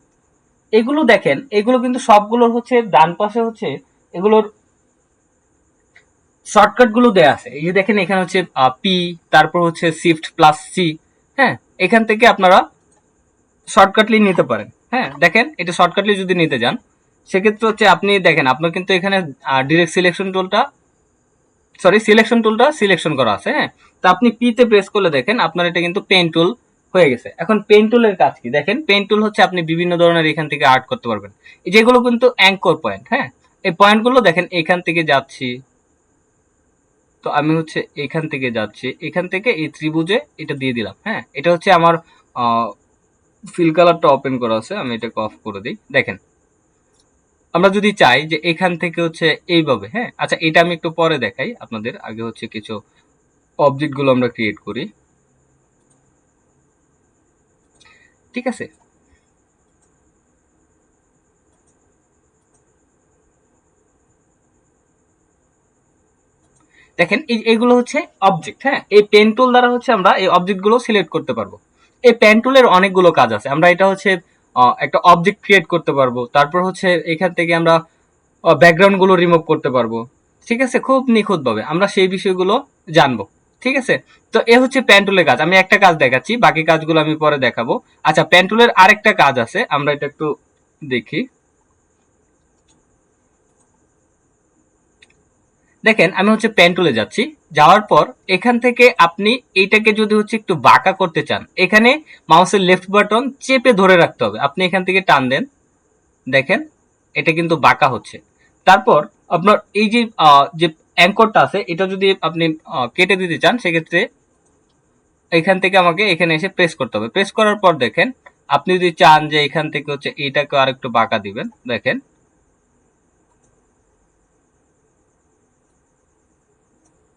এগুলো দেখেন, এগুলো কিন্তু সবগুলোর হচ্ছে ডান পাশে হচ্ছে এগুলোর শর্টকাট গুলো দেয়া আছে। এই যে দেখেন এখানে হচ্ছে পি, তারপর হচ্ছে শিফট প্লাস সি, হ্যাঁ, এখান থেকে আপনারা শর্টকাটলি নিতে পারেন। হ্যাঁ, দেখেন এটা শর্টকাটলি যদি নিতে যান, সেক্ষেত্রে হচ্ছে আপনি দেখেন আপনার কিন্তু এখানে ডিরেক্ট সিলেকশন টুলটা, সরি, সিলেকশন টুলটা সিলেকশন করা আছে। হ্যাঁ, তো আপনি পি তে প্রেস করলে দেখেন আপনার এটা কিন্তু পেন টুল হয়ে গেছে। এখন পেন টুলের কাজ কি? দেখেন পেন টুল হচ্ছে আপনি বিভিন্ন ধরনের এখান থেকে আর্ট করতে পারবেন, যেগুলো কিন্তু অ্যাঙ্কর পয়েন্ট। হ্যাঁ, এই পয়েন্টগুলো দেখেন এখান থেকে যাচ্ছি, তো আমি হচ্ছে এখান থেকে যাচ্ছি, এখান থেকে এই ত্রিভুজে এটা দিয়ে দিলাম। হ্যাঁ, এটা হচ্ছে আমার ফিল কালারটা ওপেন করা আছে, আমি এটাকে অফ করে দিই। দেখেন আমরা যদি চাই যে এখান থেকে হচ্ছে এইভাবে, হ্যাঁ, আচ্ছা এটা আমি একটু পরে দেখাই আপনাদের, আগে হচ্ছে কিছু অবজেক্ট গুলো আমরা ক্রিয়েট করি, ঠিক আছে? দেখেন এইগুলো হচ্ছে অবজেক্ট। হ্যাঁ, এই পেন টুল দ্বারা হচ্ছে আমরা এই অবজেক্ট গুলো সিলেক্ট করতে পারবো। এই পেন টুলের অনেকগুলো কাজ আছে, আমরা এটা হচ্ছে একটা অবজেক্ট ক্রিয়েট করতে পারবো, তারপর হচ্ছে এখান থেকে আমরা ব্যাকগ্রাউন্ড গুলো রিমুভ করতে পারবো, ঠিক আছে, খুব নিখুঁত ভাবে আমরা সেই বিষয়গুলো জানবো, ঠিক আছে? তো এ হচ্ছে পেন টুলের কাজ। আমি একটা কাজ দেখাচ্ছি, বাকি কাজগুলো আমি পরে দেখাবো। আচ্ছা, পেন টুলের আরেকটা কাজ আছে, আমরা এটা একটু দেখি। দেখেন আমি হচ্ছে পেন টুলে যাচ্ছি, যাওয়ার পর এখান থেকে আপনি এইটাকে যদি হচ্ছে একটু বাঁকা করতে চান, এখানে মাউসের লেফট বাটন চেপে ধরে রাখতে হবে, আপনি এখান থেকে টান দেন, দেখেন এটা কিন্তু বাঁকা হচ্ছে। তারপর আপনার এই যে যে অ্যাঙ্করটা আছে, এটা যদি আপনি কেটে দিতে চান, সেক্ষেত্রে এখান থেকে আমাকে এখানে এসে প্রেস করতে হবে। প্রেস করার পর দেখেন আপনি যদি চান যে এখান থেকে হচ্ছে এইটাকে আরেকটু বাঁকা দিবেন, দেখেন,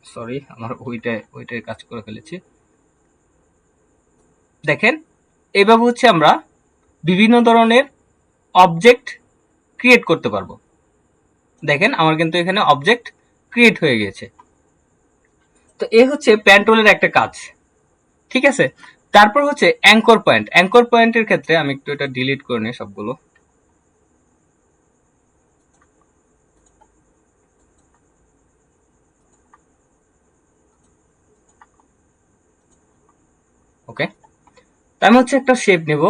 সরি আমার ওইটাই কাজ করে ফেলেছি। দেখেন এইভাবে হচ্ছে আমরা বিভিন্ন ধরনের অবজেক্ট ক্রিয়েট করতে পারবো। দেখেন আমার কিন্তু এখানে অবজেক্ট ক্রিয়েট হয়ে গেছে। তো এই হচ্ছে প্যান টুলের একটা কাজ, ঠিক আছে? তারপর হচ্ছে অ্যাঙ্কর পয়েন্ট। অ্যাঙ্কর পয়েন্টের ক্ষেত্রে আমি একটু এটা ডিলিট করে নিই সবগুলো। ওকে, আমি হচ্ছে একটা শেপ নেব,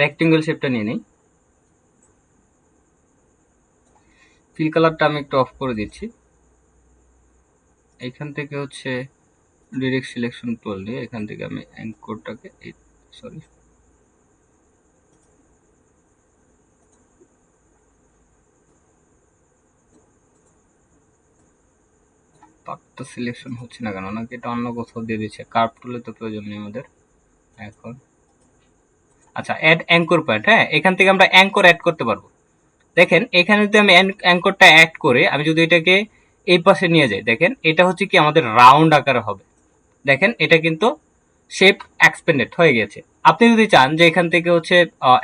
রেক্টেঙ্গেল শেপটা নিয়ে নিই। ফিল কালারটা আমি একটু অফ করে দিচ্ছি। এখান থেকে হচ্ছে ডিরেক্ট সিলেকশন টুল দিয়ে এখান থেকে আমি অ্যাঙ্করটাকে, সরি, পার্টটা সিলেকশন হচ্ছে না কেন, নাকি এটা অন্য কোথাও দিয়ে দিচ্ছে? কার্ভ টুলে তো প্রয়োজন নেই আমাদের এখন। আচ্ছা, অ্যাড অ্যাঙ্কর পয়েন্ট। হ্যাঁ, এখান থেকে আমরা অ্যাঙ্কর অ্যাড করতে পারবো। দেখেন এখানে যদি আমি অ্যাঙ্করটা অ্যাড করে আমি যদি এটাকে এই পাশে নিয়ে যাই, দেখেন এটা হচ্ছে কি আমাদের রাউন্ড আকারে হবে। দেখেন এটা কিন্তু শেপ এক্সপেন্ডেড হয়ে গেছে। আপনি যদি চান যে এখান থেকে হচ্ছে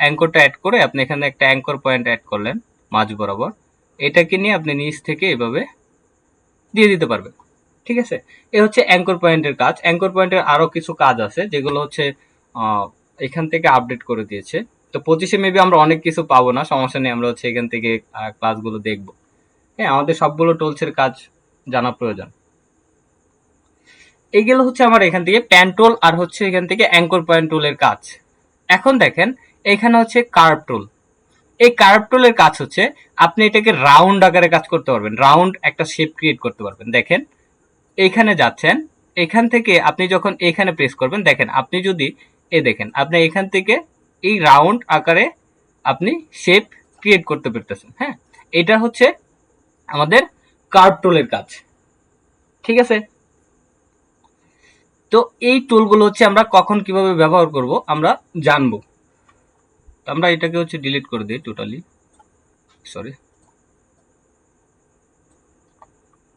অ্যাঙ্করটা অ্যাড করে আপনি এখানে একটা অ্যাঙ্কর পয়েন্ট অ্যাড করলেন মাঝ বরাবর, এটাকে নিয়ে আপনি নিচ থেকে এভাবে দিয়ে দিতে পারবেন, ঠিক আছে? এ হচ্ছে অ্যাঙ্কর পয়েন্টের কাজ। অ্যাঙ্কর পয়েন্টের আরো কিছু কাজ আছে যেগুলো হচ্ছে এখান থেকে আপডেট করে দিয়েছে। তো 25-এ মেবি আমরা অনেক কিছু পাবো না, সমস্যা নেই, আমরা হচ্ছে এখান থেকে ক্লাসগুলো দেখবো। হ্যাঁ, আমাদের সবগুলো টুলসের কাজ জানা প্রয়োজন। এইগুলো হচ্ছে আমার এখান থেকে প্যান টুল আর হচ্ছে এখান থেকে অ্যাঙ্কর পয়েন্ট টুলের কাজ। এখন দেখেন এখানে হচ্ছে কার্ভ টুল। এই কার্ভ টুলের কাজ হচ্ছে আপনি এটাকে রাউন্ড আকারে কাজ করতে পারবেন, রাউন্ড একটা শেপ ক্রিয়েট করতে পারবেন। দেখেন এইখানে যাচ্ছেন, এখান থেকে আপনি যখন এখানে প্রেস করবেন, দেখেন আপনি যদি দেখেন আপনি এখান থেকে এই রাউন্ড আকারে আপনি শেপ ক্রিয়েট করতে পারতেছেন। হ্যাঁ, এটা হচ্ছে আমাদের কার্ভ টুলের কাজ। ঠিক আছে, তো এই টুলগুলো হচ্ছে আমরা কখন কিভাবে ব্যবহার করব আমরা জানবো। আমরা এটাকে হচ্ছে ডিলিট করে দিই টোটালি, সরি।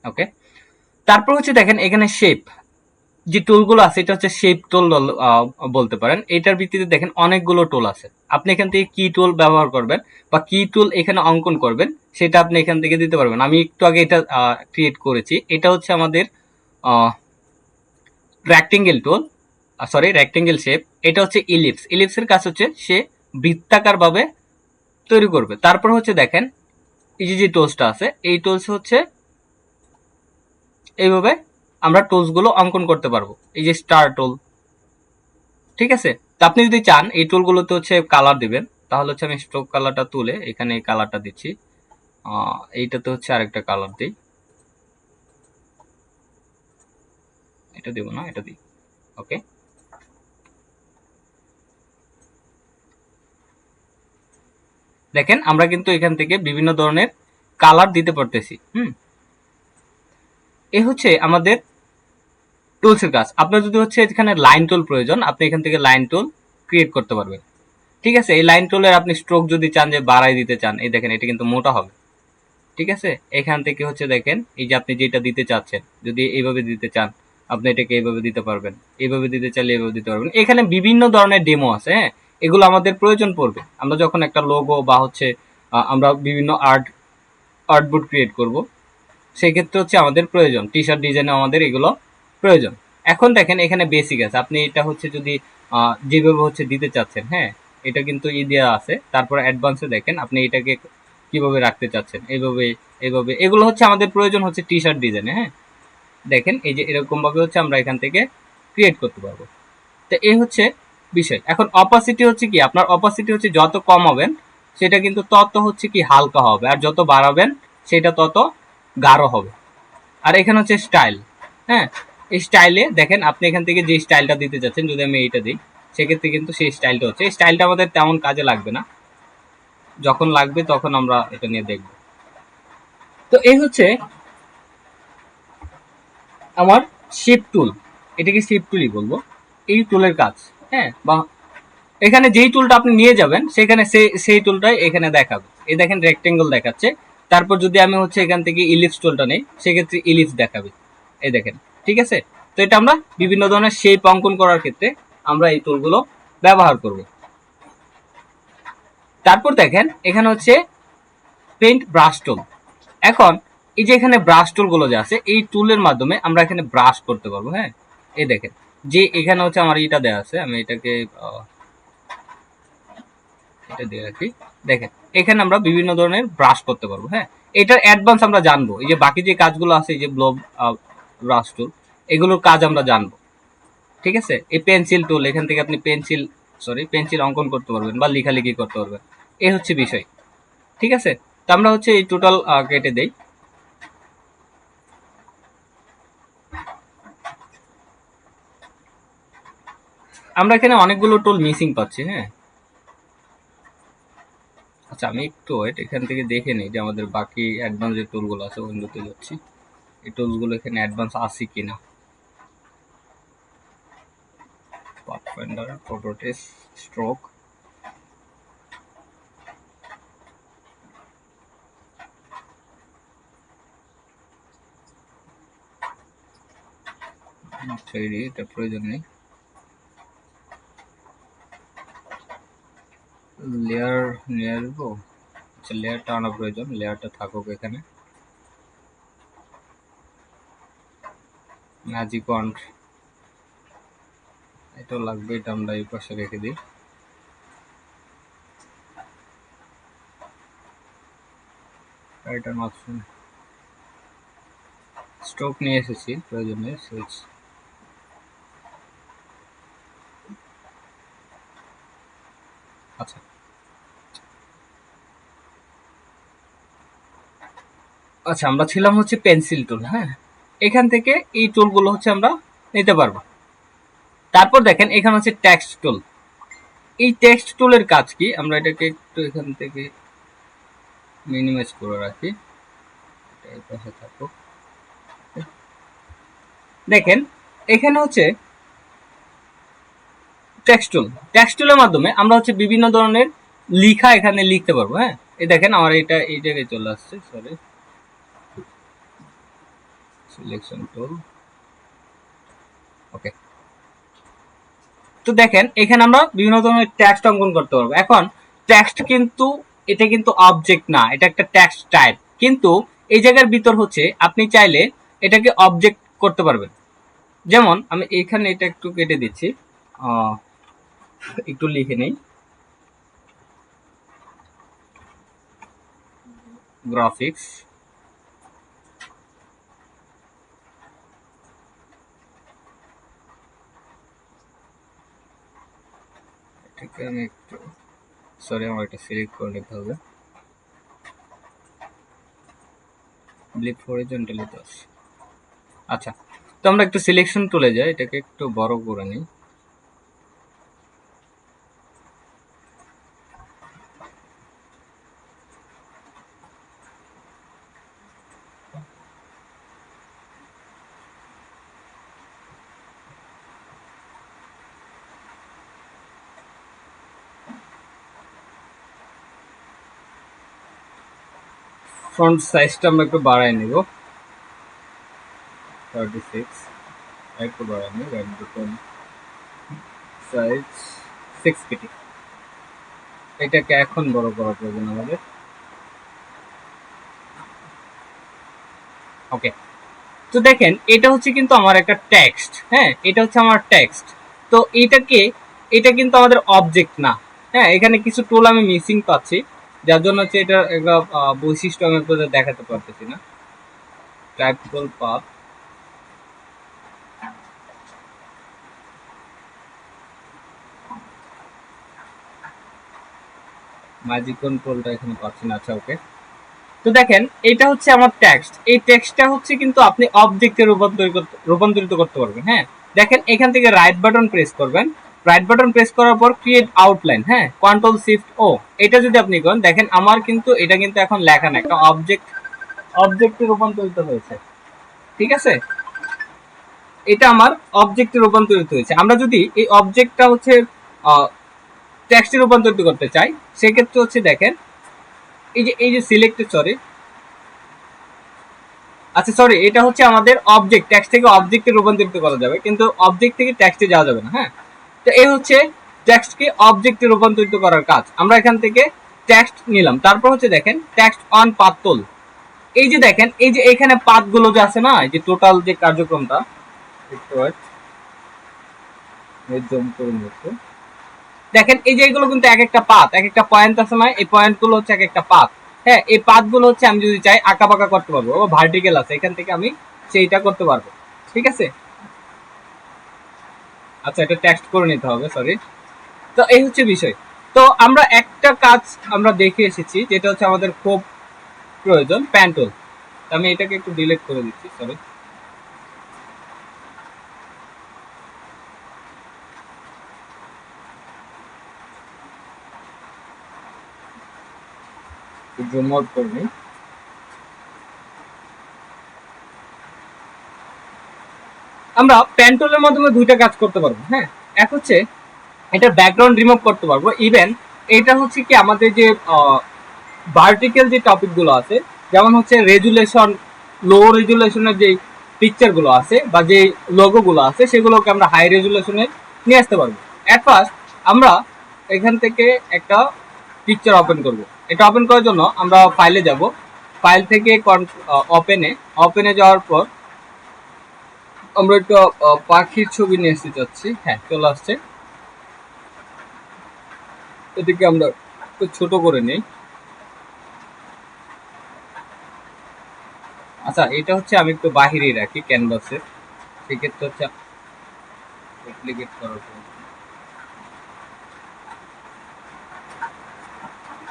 ওকে, তারপর হচ্ছে দেখেন এখানে শেপ যে টুলগুলো আছে, এটা হচ্ছে শেপ টুল বলতে পারেন। এটার ভিত্তিতে দেখেন অনেকগুলো টুল আছে। আপনি এখান থেকে কি টুল ব্যবহার করবেন বা কি টুল এখানে অঙ্কন করবেন সেটা আপনি এখান থেকে দিতে পারবেন। আমি একটু আগে এটা ক্রিয়েট করেছি। এটা হচ্ছে আমাদের রেক্টেঙ্গেল টুল, সরি রেক্টেঙ্গেল শেপ। এটা হচ্ছে ইলিপস, ইলিপসের কাজ হচ্ছে সে বৃত্তাকার ভাবে তৈরি করবে। তারপর হচ্ছে দেখেন এই যে টুলসটা আছে, এই টুলস হচ্ছে এইভাবে আমরা টুলস গুলো অঙ্কন করতে পারবো। এই যে স্টার টুল, ঠিক আছে। তো আপনি যদি চান এই টুলগুলোতে হচ্ছে কালার দিবেন, তাহলে হচ্ছে আমি স্ট্রোক কালারটা তুলে এখানে এই কালারটা দিচ্ছি। এইটাতে হচ্ছে আরেকটা কালার দিই, এটা দেব না, এটা দিই। ওকে, দেখেন আমরা কিন্তু এখান থেকে বিভিন্ন ধরনের কালার দিতে পারতেছি। এ হচ্ছে আমাদের টুলসের কাজ। আপনার যদি হচ্ছে এখানে লাইন টুল প্রয়োজন, আপনি এখান থেকে লাইন টুল ক্রিয়েট করতে পারবেন। ঠিক আছে, এই লাইন টুলের আপনি স্ট্রোক যদি চান যে বাড়াই দিতে চান, এই দেখেন এটা কিন্তু মোটা হবে। ঠিক আছে, এখান থেকে হচ্ছে দেখেন এই যে আপনি যেটা দিতে চাচ্ছেন, যদি এইভাবে দিতে চান আপনি এটাকে এইভাবে দিতে পারবেন, এইভাবে দিতে চাইলে এইভাবে দিতে পারবেন। এখানে বিভিন্ন ধরনের ডেমো আছে। হ্যাঁ, এগুলো আমাদের প্রয়োজন পড়বে আমরা যখন একটা লোগো বা হচ্ছে আমরা বিভিন্ন আর্টবোর্ড ক্রিয়েট করব, সেক্ষেত্রে হচ্ছে আমাদের প্রয়োজন টি শার্ট ডিজাইনে আমাদের এগুলো প্রয়োজন। এখন দেখেন এখানে বেসিক আছে, আপনি এটা হচ্ছে যদি যেভাবে হচ্ছে দিতে চাচ্ছেন, হ্যাঁ এটা কিন্তু দেওয়া আছে। তারপর অ্যাডভান্সে দেখেন আপনি এটাকে কিভাবে রাখতে চাচ্ছেন, এইভাবে এইভাবে, এগুলো হচ্ছে আমাদের প্রয়োজন হচ্ছে টি শার্ট ডিজাইনে। হ্যাঁ, দেখেন এই যে এরকম ভাবে হচ্ছে আমরা এখান থেকে ক্রিয়েট করতে পারবো। তো এই হচ্ছে বিষয়। এখন অপাসিটি হচ্ছে কি, আপনার অপাসিটি হচ্ছে যত কম হবেন সেটা কিন্তু তত হচ্ছে কি হালকা হবে, আর যত বাড়াবেন সেটা তত গাঢ় হবে। আর এখানে হচ্ছে স্টাইল। হ্যাঁ, এই স্টাইলে দেখেন আপনি এখান থেকে যে স্টাইলটা দিতে যাচ্ছেন, যদি আমি এইটা দিই সেক্ষেত্রে কিন্তু সেই স্টাইলটা হচ্ছে, এই স্টাইলটা আমাদের তেমন কাজে লাগবে না, যখন লাগবে তখন আমরা এটা নিয়ে দেখব। তো এই হচ্ছে আমার শেপ টুল, এটাকে শেপ টুলই বলবো, এই টুলের কাজ। হ্যাঁ, বা এখানে যেই টুলটা আপনি নিয়ে যাবেন সেখানে সেই টুলটাই এখানে দেখাবে। এই দেখেন রেক্টেঙ্গল দেখাচ্ছে, তারপর যদি আমি হচ্ছে এখান থেকে ইলিপস টুলটা নেই সেক্ষেত্রে ইলিপস দেখাবে। এই দেখেন, ঠিক আছে। তো এটা আমরা বিভিন্ন ধরনের শেপ অঙ্কন করার ক্ষেত্রে আমরা এই টুলগুলো ব্যবহার করব। তারপর দেখেন এখানে হচ্ছে পেইন্ট ব্রাশ টুল। এখন এই যে এখানে ব্রাশ টুল গুলো যে আছে, এই টুলের মাধ্যমে আমরা এখানে ব্রাশ করতে পারবো। হ্যাঁ, এই দেখেন যে এখানে হচ্ছে আমার এটা দেওয়া আছে, আমি এটাকে এটা দিয়ে রাখি। দেখেন এখানে আমরা বিভিন্ন ধরনের ব্রাশ করতে পারবো। হ্যাঁ, এটার অ্যাডভান্স আমরা জানবো, এই যে বাকি যে কাজগুলো আছে, এই যে ব্লব ব্রাশ টুল, এগুলোর কাজ আমরা জানবো। ঠিক আছে, এই পেন্সিল টুল, এখান থেকে আপনি পেন্সিল অঙ্কন করতে পারবেন বা লেখালেখি করতে পারবেন। এই হচ্ছে বিষয়। ঠিক আছে, তো আমরা হচ্ছে এই টোটাল কেটে দেই। আমরা এখানে অনেকগুলো টুল মিসিং পাচ্ছি। হ্যাঁ, আচ্ছা আমি একটু ওয়েট, এখান থেকে দেখে নিই যে আমাদের বাকি অ্যাডভান্স যে টুলগুলো আছে ওইগুলোতে যাচ্ছি, এই টুলসগুলো এখানে অ্যাডভান্স আছে কিনা। পাথফাইন্ডার, অটোটেস্ট, স্ট্রোক, থ্রিডি এটা প্রয়োজন নেই। লেয়ার নিয়ে আসবো, আচ্ছা লেয়ারটা আনা প্রয়োজন, লেয়ারটা থাকুক এখানে। ম্যাজিক ওয়ান্ড এটাও লাগবে, এটা আমরা এই পাশে রেখে দিই। এটা অপশন, স্ট্রোক নিয়ে এসেছি, প্রয়োজন নেই সুইচ। আচ্ছা আচ্ছা, আমরা ছিলাম হচ্ছে পেন্সিল টুল। হ্যাঁ, এখান থেকে এই টুলগুলো হচ্ছে আমরা নিতে পারবো। তারপর দেখেন এখানে হচ্ছে টেক্সট টুল। এই টেক্সট টুলের কাজ কি, আমরা এটাকে একটু এখান থেকে মিনিমাইজ করে রাখি, এই পাশে থাকুক। দেখেন এখানে হচ্ছে টেক্সট টুল। টেক্সট টুলের মাধ্যমে আমরা হচ্ছে বিভিন্ন ধরনের লিখা এখানে লিখতে পারবো। হ্যাঁ, এই দেখেন আমার এটা এই জায়গায় চলে আসছে, সরি, সিলেকশন টুল। ওকে, তো দেখেন এখানে আমরা বিভিন্ন ধরনের টেক্সট অঙ্কন করতে পারবো। এখন টেক্সট কিন্তু এটা কিন্তু অবজেক্ট না, এটা একটা টেক্সট টাইপ। কিন্তু এই জায়গার ভিতর হচ্ছে আপনি চাইলে এটাকে অবজেক্ট করতে পারবেন। যেমন আমি এখানে এটা একটু কেটে দিচ্ছি, একটু লিখে নেই, গ্রাফিক্স। এটাকে আমি একটু, সরি, আমার এটা সিলেক্ট করে নিতে হবে। ব্লিপ হরিজন্টালি তো আছে। আচ্ছা, তো আমরা একটু সিলেকশন টুলে যাই, এটাকে একটু বড় করে নিই। ফ্রন্ট সাইজটা আমরা একটু বাড়াই নিব, 36, একটু বাড়াই নিই। Right button size 6 PT. এটাকে এখন বড় করা প্রয়োজন আমাদের। ওকে, তো দেখেন এটা হচ্ছে কিন্তু আমার একটা টেক্সট। হ্যাঁ, এটা হচ্ছে আমার টেক্সট। তো এটা কিন্তু আমাদের অবজেক্ট না। হ্যাঁ, এখানে কিছু টুল আমি মিসিং পাচ্ছি, যার জন্য হচ্ছে এটা একটা বৈশিষ্ট্য আমি আপনাদের দেখাতে পারতেছি না। টাইপ টুল পাথ, ম্যাজিক কন্ট্রোলটা এখানে পাচ্ছি না। আচ্ছা, ওকে, তো দেখেন এটা হচ্ছে আমার টেক্সট। এই টেক্সটটা হচ্ছে কিন্তু আপনি অবজেক্টে রূপান্তরিত করতে পারবেন। হ্যাঁ, দেখেন এখান থেকে রাইট বাটন প্রেস করবেন। রাইট বাটন প্রেস করার পর ক্রিয়েট আউটলাইন, হ্যাঁ, কন্ট্রোল শিফট ও, এটা যদি আপনি করেন, দেখেন আমার কিন্তু এটা কিন্তু এখন লেখা না, একটা অবজেক্টে রূপান্তরিত হয়েছে। ঠিক আছে, এটা আমার অবজেক্টে রূপান্তরিত হয়েছে। আমরা যদি এই অবজেক্টটা হচ্ছে টেক্সটে রূপান্তরিত করতে চাই, সেক্ষেত্রে হচ্ছে দেখেন এই যে সিলেক্টেড, সরি, আচ্ছা সরি, এটা হচ্ছে আমাদের অবজেক্ট, টেক্সট থেকে অবজেক্টে রূপান্তরিত করা যাবে, কিন্তু অবজেক্ট থেকে টেক্সটে যাওয়া যাবে না। হ্যাঁ, তো এই হচ্ছে টেক্সটকে অবজেক্টে রূপান্তরিত করার কাজ। আমরা এখান থেকে টেক্সট নিলাম, তারপর হচ্ছে দেখেন টেক্সট অন পাথ টুল। এই যে দেখেন এই যে এখানে পাথগুলো যে আছে না, এই যে টোটাল যে কার্যক্রমটা, একটু জুম করে নিচ্ছি। দেখেন এই যে এগুলো কিন্তু এক একটা পাথ, এক একটা পয়েন্ট আছে না, এই পয়েন্ট গুলো হচ্ছে এক একটা পাথ। হ্যাঁ, এই পাথ গুলো হচ্ছে আমি যদি চাই আঁকা বাঁকা করতে পারবো, ভার্টিক্যাল আছে, এখান থেকে আমি সেইটা করতে পারবো। ঠিক আছে, আচ্ছা এটা টেক্সট করে নিতে হবে, সরি। তো এই হচ্ছে বিষয়। তো আমরা একটা কাজ আমরা দেখে এসেছি, যেটা হচ্ছে আমাদের খুব প্রয়োজন, প্যান টুল। আমি এটাকে একটু ডিলিট করে দিচ্ছি, সরি। জুম আউট করে নিই। আমরা প্যান টুলের মাধ্যমে দুইটা কাজ করতে পারবো। হ্যাঁ, এক হচ্ছে এটা ব্যাকগ্রাউন্ড রিমুভ করতে পারবো। ইভেন এটা হচ্ছে কি আমাদের যে ভার্টিক্যাল যে টপিক গুলো আছে, যেমন হচ্ছে রেজুলেশন, লো রেজুলেশনের যে পিকচার গুলো আছে বা যে লোগো গুলো আছে, সেগুলোকে আমরা হাই রেজুলেশনে নিয়ে আসতে পারবো। এট ফার্স্ট আমরা এখান থেকে একটা পিকচার ওপেন করব। এটা ওপেন করার জন্য আমরা ফাইলে যাব, ফাইল থেকে ওপেনে যাওয়ার পর আমরা একটা পাখির ছবি নিয়ে আসতে চাচ্ছি। হ্যাঁ, চলে আসছে। এটিকে আমরা একটু ছোট করে নেই। আচ্ছা, এটা হচ্ছে আমি একটু বাহিরেই রাখি ক্যানভাসে, সেক্ষেত্রে হচ্ছে ডুপ্লিকেট করার পর।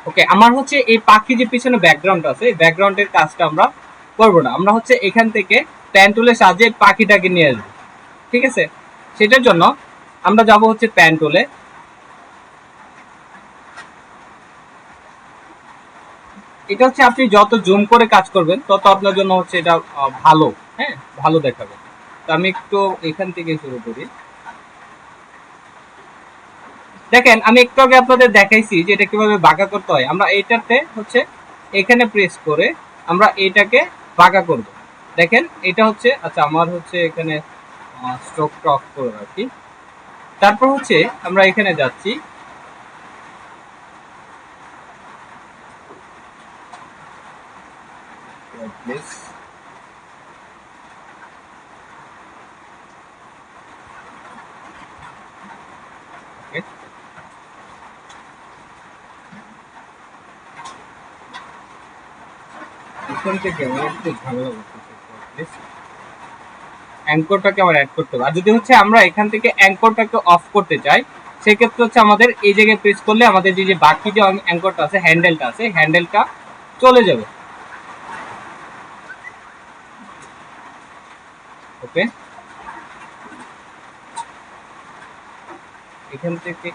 ওকে, আমার হচ্ছে এই পাখি যে পিছনে ব্যাকগ্রাউন্ড আছে, এই ব্যাকগ্রাউন্ডের কাজটা আমরা করব না, আমরা হচ্ছে এখান থেকে প্যান টুলের সাহায্যে পাখিটাকে নিয়ে আসবো। ঠিক আছে, সেটার জন্য আমরা যাব হচ্ছে প্যান টুলে। এটা হচ্ছে আপনি যত জুম করে কাজ করবেন তত আপনার জন্য হচ্ছে এটা ভালো, হ্যাঁ, ভালো দেখাবে। তো আমি একটু এখান থেকে শুরু করি। দেখেন আমি একটু আগে আপনাদের দেখাইছি যে এটা কিভাবে বাঁকা করতে হয়। আমরা এইটাতে হচ্ছে এখানে প্রেস করে আমরা এটাকে বাঁকা করব। দেখেন এটা হচ্ছে, আচ্ছা আমার হচ্ছে এখানে স্ট্রোকটা অফ করে রাখি। তারপর হচ্ছে আমরা এখানে যাচ্ছি, প্লিজ ওকে, এখান থেকে আমার একটু ঝামেলা করতেছে, প্লিজ অ্যাঙ্করটাকে আমার অ্যাড করতে হবে। আর যদি হচ্ছে আমরা এখান থেকে অ্যাঙ্করটাকে অফ করতে চাই, সেক্ষেত্রে হচ্ছে আমাদের এই জায়গায় প্রেস করলে আমাদের যে বাকি যে অ্যাঙ্করটা আছে, হ্যান্ডেলটা আছে, হ্যান্ডেলটা চলে যাবে। ওকে, এখান থেকে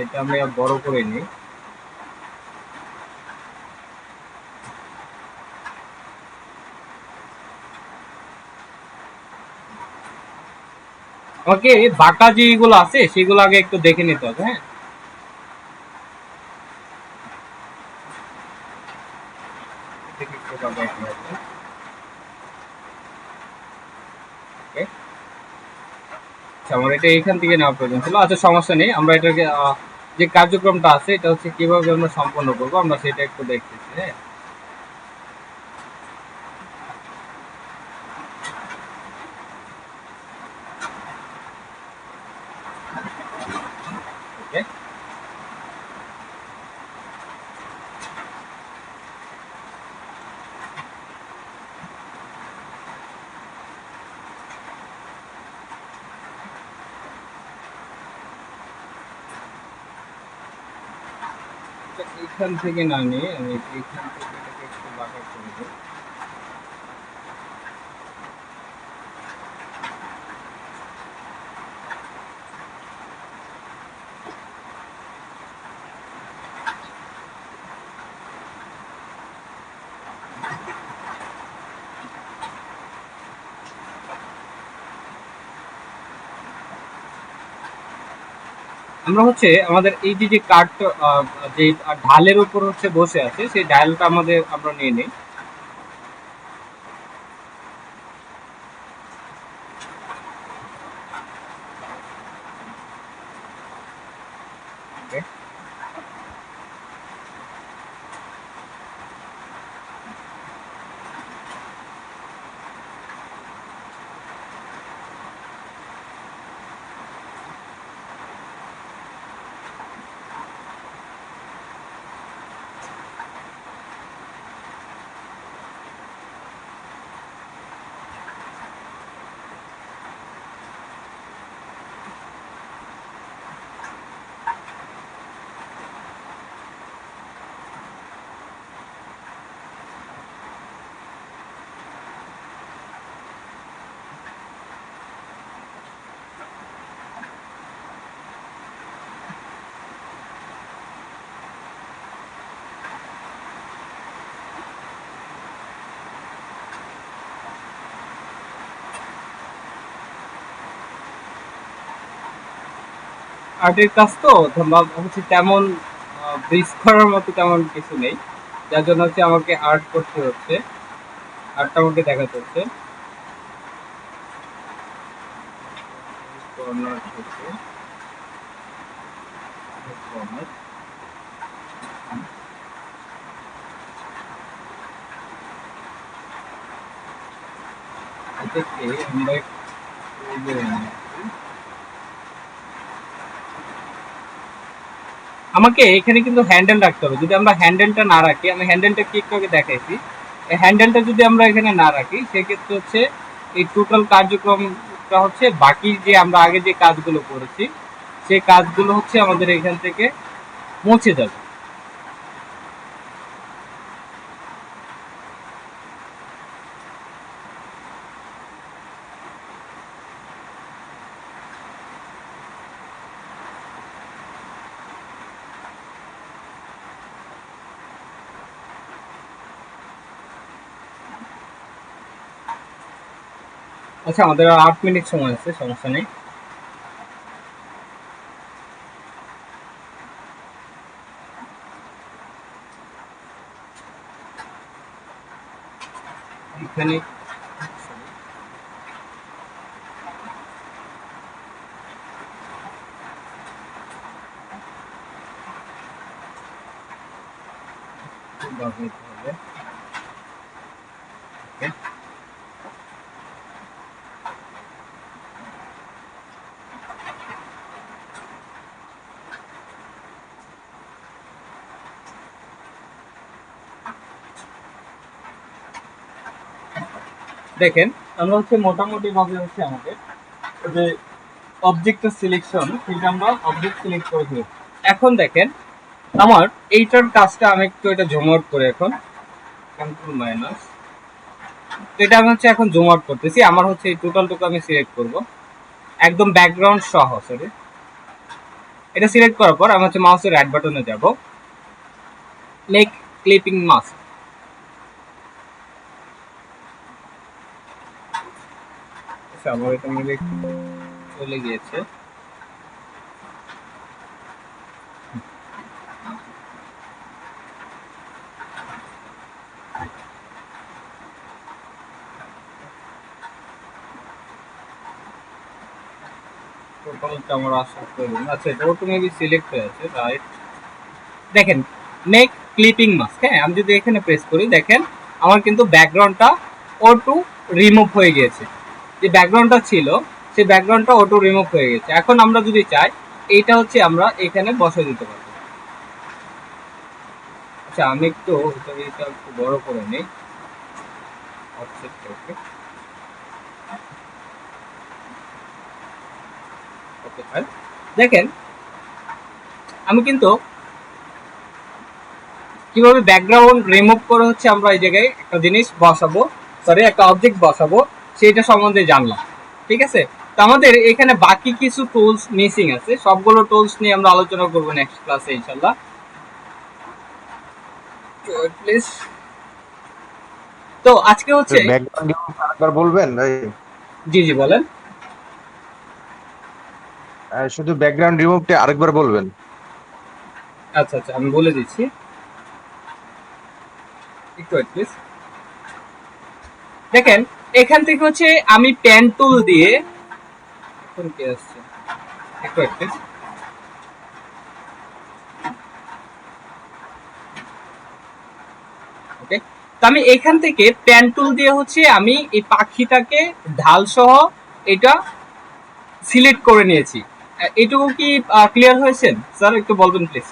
এটা আমি বড় করে নিই। আমাকে বাঁকা যেগুলো আছে সেগুলো আগে একটু দেখে নিতে হবে, হ্যাঁ। থেকে একটু বাঁকা একটু আছে। ওকে, আচ্ছা আমার এটা এইখান থেকে নেওয়া প্রয়োজন ছিল। আচ্ছা সমস্যা নেই, আমরা এটাকে যে কার্যক্রমটা আছে এটা হচ্ছে কিভাবে আমরা সম্পন্ন করবো আমরা সেটা একটু দেখতেছি, হ্যাঁ। ওকে, এইখান থেকে না নিয়ে আমি এইখান থেকে এটাকে একটু বাঁকা করে দিই। আমরা হচ্ছে আমাদের এই যে কাঠ যে ঢালের উপর হচ্ছে বসে আছে সেই ঢালটা আমাদের আমরা নিয়ে নিই। ওকে, আর্টের কাজ তো হচ্ছে তেমন ব্রিজ করার মতো তেমন কিছু নেই, যার জন্য হচ্ছে আমাকে আর্ট করতে হচ্ছে, আর্টটা আমাকে দেখাতে হচ্ছে। কর্নার থেকে কর্নার এটাকে আমরা একটু এগিয়ে নিচ্ছি। আমাকে এখানে কিন্তু হ্যান্ডেল রাখতে হবে। যদি আমরা হ্যান্ডেলটা না রাখি, আমি হ্যান্ডেলটা কি একটু আগে দেখাইছি, এই হ্যান্ডেলটা যদি আমরা এখানে না রাখি সেক্ষেত্রে হচ্ছে এই টোটাল কার্যক্রমটা হচ্ছে বাকি যে আমরা আগে যে কাজগুলো করেছি সেই কাজগুলো হচ্ছে আমাদের এখান থেকে মুছে যাবে। আচ্ছা, আমাদের আর 8 মিনিট সময় আছে, সমস্যা নেই। এখানে হবে। Okay. দেখেন, আমরা হচ্ছে মোটামুটি ভাবে হচ্ছে আমাদের যে অবজেক্টের সিলেকশন, সেটা আমরা অবজেক্ট সিলেক্ট করে ফেলেছি। এখন দেখেন, আমার এইটার কাজটা আমি একটু এটা জুম আউট করে, এখন কন্ট্রোল মাইনাস, তো এটা আমি হচ্ছে এখন জুম আউট করতেছি। আমার হচ্ছে এই টোটালটুকু আমি সিলেক্ট করব, একদম ব্যাকগ্রাউন্ড সহ। সরি, এটা সিলেক্ট করার পর আমি হচ্ছে মাউসের রাইট বাটনে যাব, মেক ক্লিপিং মাস্ক। আচ্ছা, আমার এটা মেবি চলে গিয়েছে। টোটালটা আমার আশা করি না। আচ্ছা, এটা তো মেবি সিলেক্ট হয়ে আছে, রাইট। দেখেন, মেক ক্লিপিং মাস্ক, হ্যাঁ, আমি যদি এখানে প্রেস করি, দেখেন আমার কিন্তু ব্যাকগ্রাউন্ডটা অটো রিমুভ হয়ে গিয়েছে। যে ব্যাকগ্রাউন্ডটা ছিল, সেই ব্যাকগ্রাউন্ডটা অটো রিমুভ হয়ে গেছে। এখন আমরা যদি চাই, এইটা হচ্ছে আমরা এখানে বসে দিতে পারবো। আচ্ছা, আমি একটু এটা একটু বড় করে নিই। অফসেট ওকে, ওকে ফাইন। দেখেন, আমি কিন্তু কিভাবে ব্যাকগ্রাউন্ড রিমুভ করে হচ্ছে আমরা এই জায়গায় একটা জিনিস বসাবো, সরি একটা অবজেক্ট বসাবো, সেটা সম্বন্ধে জানলাম। ঠিক আছে, তো আমাদের এখানে বাকি কিছু টুলস মিসিং আছে, সবগুলো টুলস নিয়ে আমরা আলোচনা করবো নেক্সট ক্লাসে ইনশাল্লাহ। প্লিজ। তো আজকে হচ্ছে,
ব্যাকগ্রাউন্ড আরেকবার বলবেন ভাই?
জি জি বলেন।
শুধু ব্যাকগ্রাউন্ড রিমুভটা আরেকবার বলবেন?
আচ্ছা আচ্ছা, আমি বলে দিচ্ছি, একটু প্লিজ। দেখেন, এখান থেকে হচ্ছে আমি পেন টুল দিয়ে, এখন কি আসছে, একটু প্লিজ। ওকে, তো আমি এখান থেকে পেন টুল দিয়ে হচ্ছে আমি এই পাখিটাকে ঢাল সহ এটা সিলেক্ট করে নিয়েছি। এটুকু কি ক্লিয়ার হয়েছেন স্যার? একটু বলবেন প্লিজ।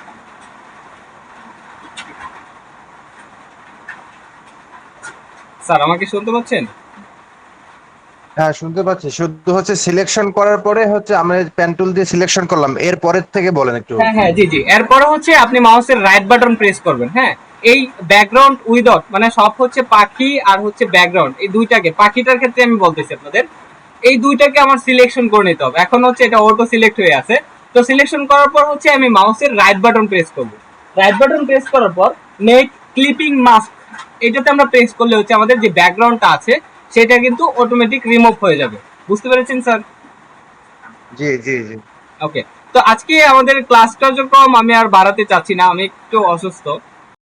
স্যার, আমাকে শুনতে পাচ্ছেন?
হ্যাঁ, শুনতে পাচ্ছি। শুধু হচ্ছে সিলেকশন করার পরে হচ্ছে আমরা পেন টুল দিয়ে সিলেকশন করলাম, এর পরের থেকে বলেন একটু।
হ্যাঁ হ্যাঁ, জি জি, এরপরে হচ্ছে আপনি মাউসের রাইট বাটন প্রেস করবেন। হ্যাঁ, এই ব্যাকগ্রাউন্ড উইদাউট মানে সব হচ্ছে পাখি আর হচ্ছে ব্যাকগ্রাউন্ড, এই দুইটাকে, পাখিটার ক্ষেত্রে আমি বলতেছি আপনাদের, এই দুইটাকে আমার সিলেকশন করে নিতে হবে। এখন হচ্ছে এটা অটো সিলেক্ট হয়ে আছে, তো সিলেকশন করার পর হচ্ছে আমি মাউসের রাইট বাটন প্রেস করব। রাইট বাটন প্রেস করার পর মেক ক্লিপিং মাস্ক, এটাতে আমরা প্রেস করলে হচ্ছে আমাদের যে ব্যাকগ্রাউন্ডটা আছে সেটা কিন্তু অটোমেটিক রিমুভ হয়ে যাবে। বুঝতে পেরেছেন স্যার?
জি জি জি।
ওকে, তো আজকে আমাদের ক্লাস কার্যক্রম আমি আর বাড়াতে চাচ্ছি না, আমি একটু অসুস্থ,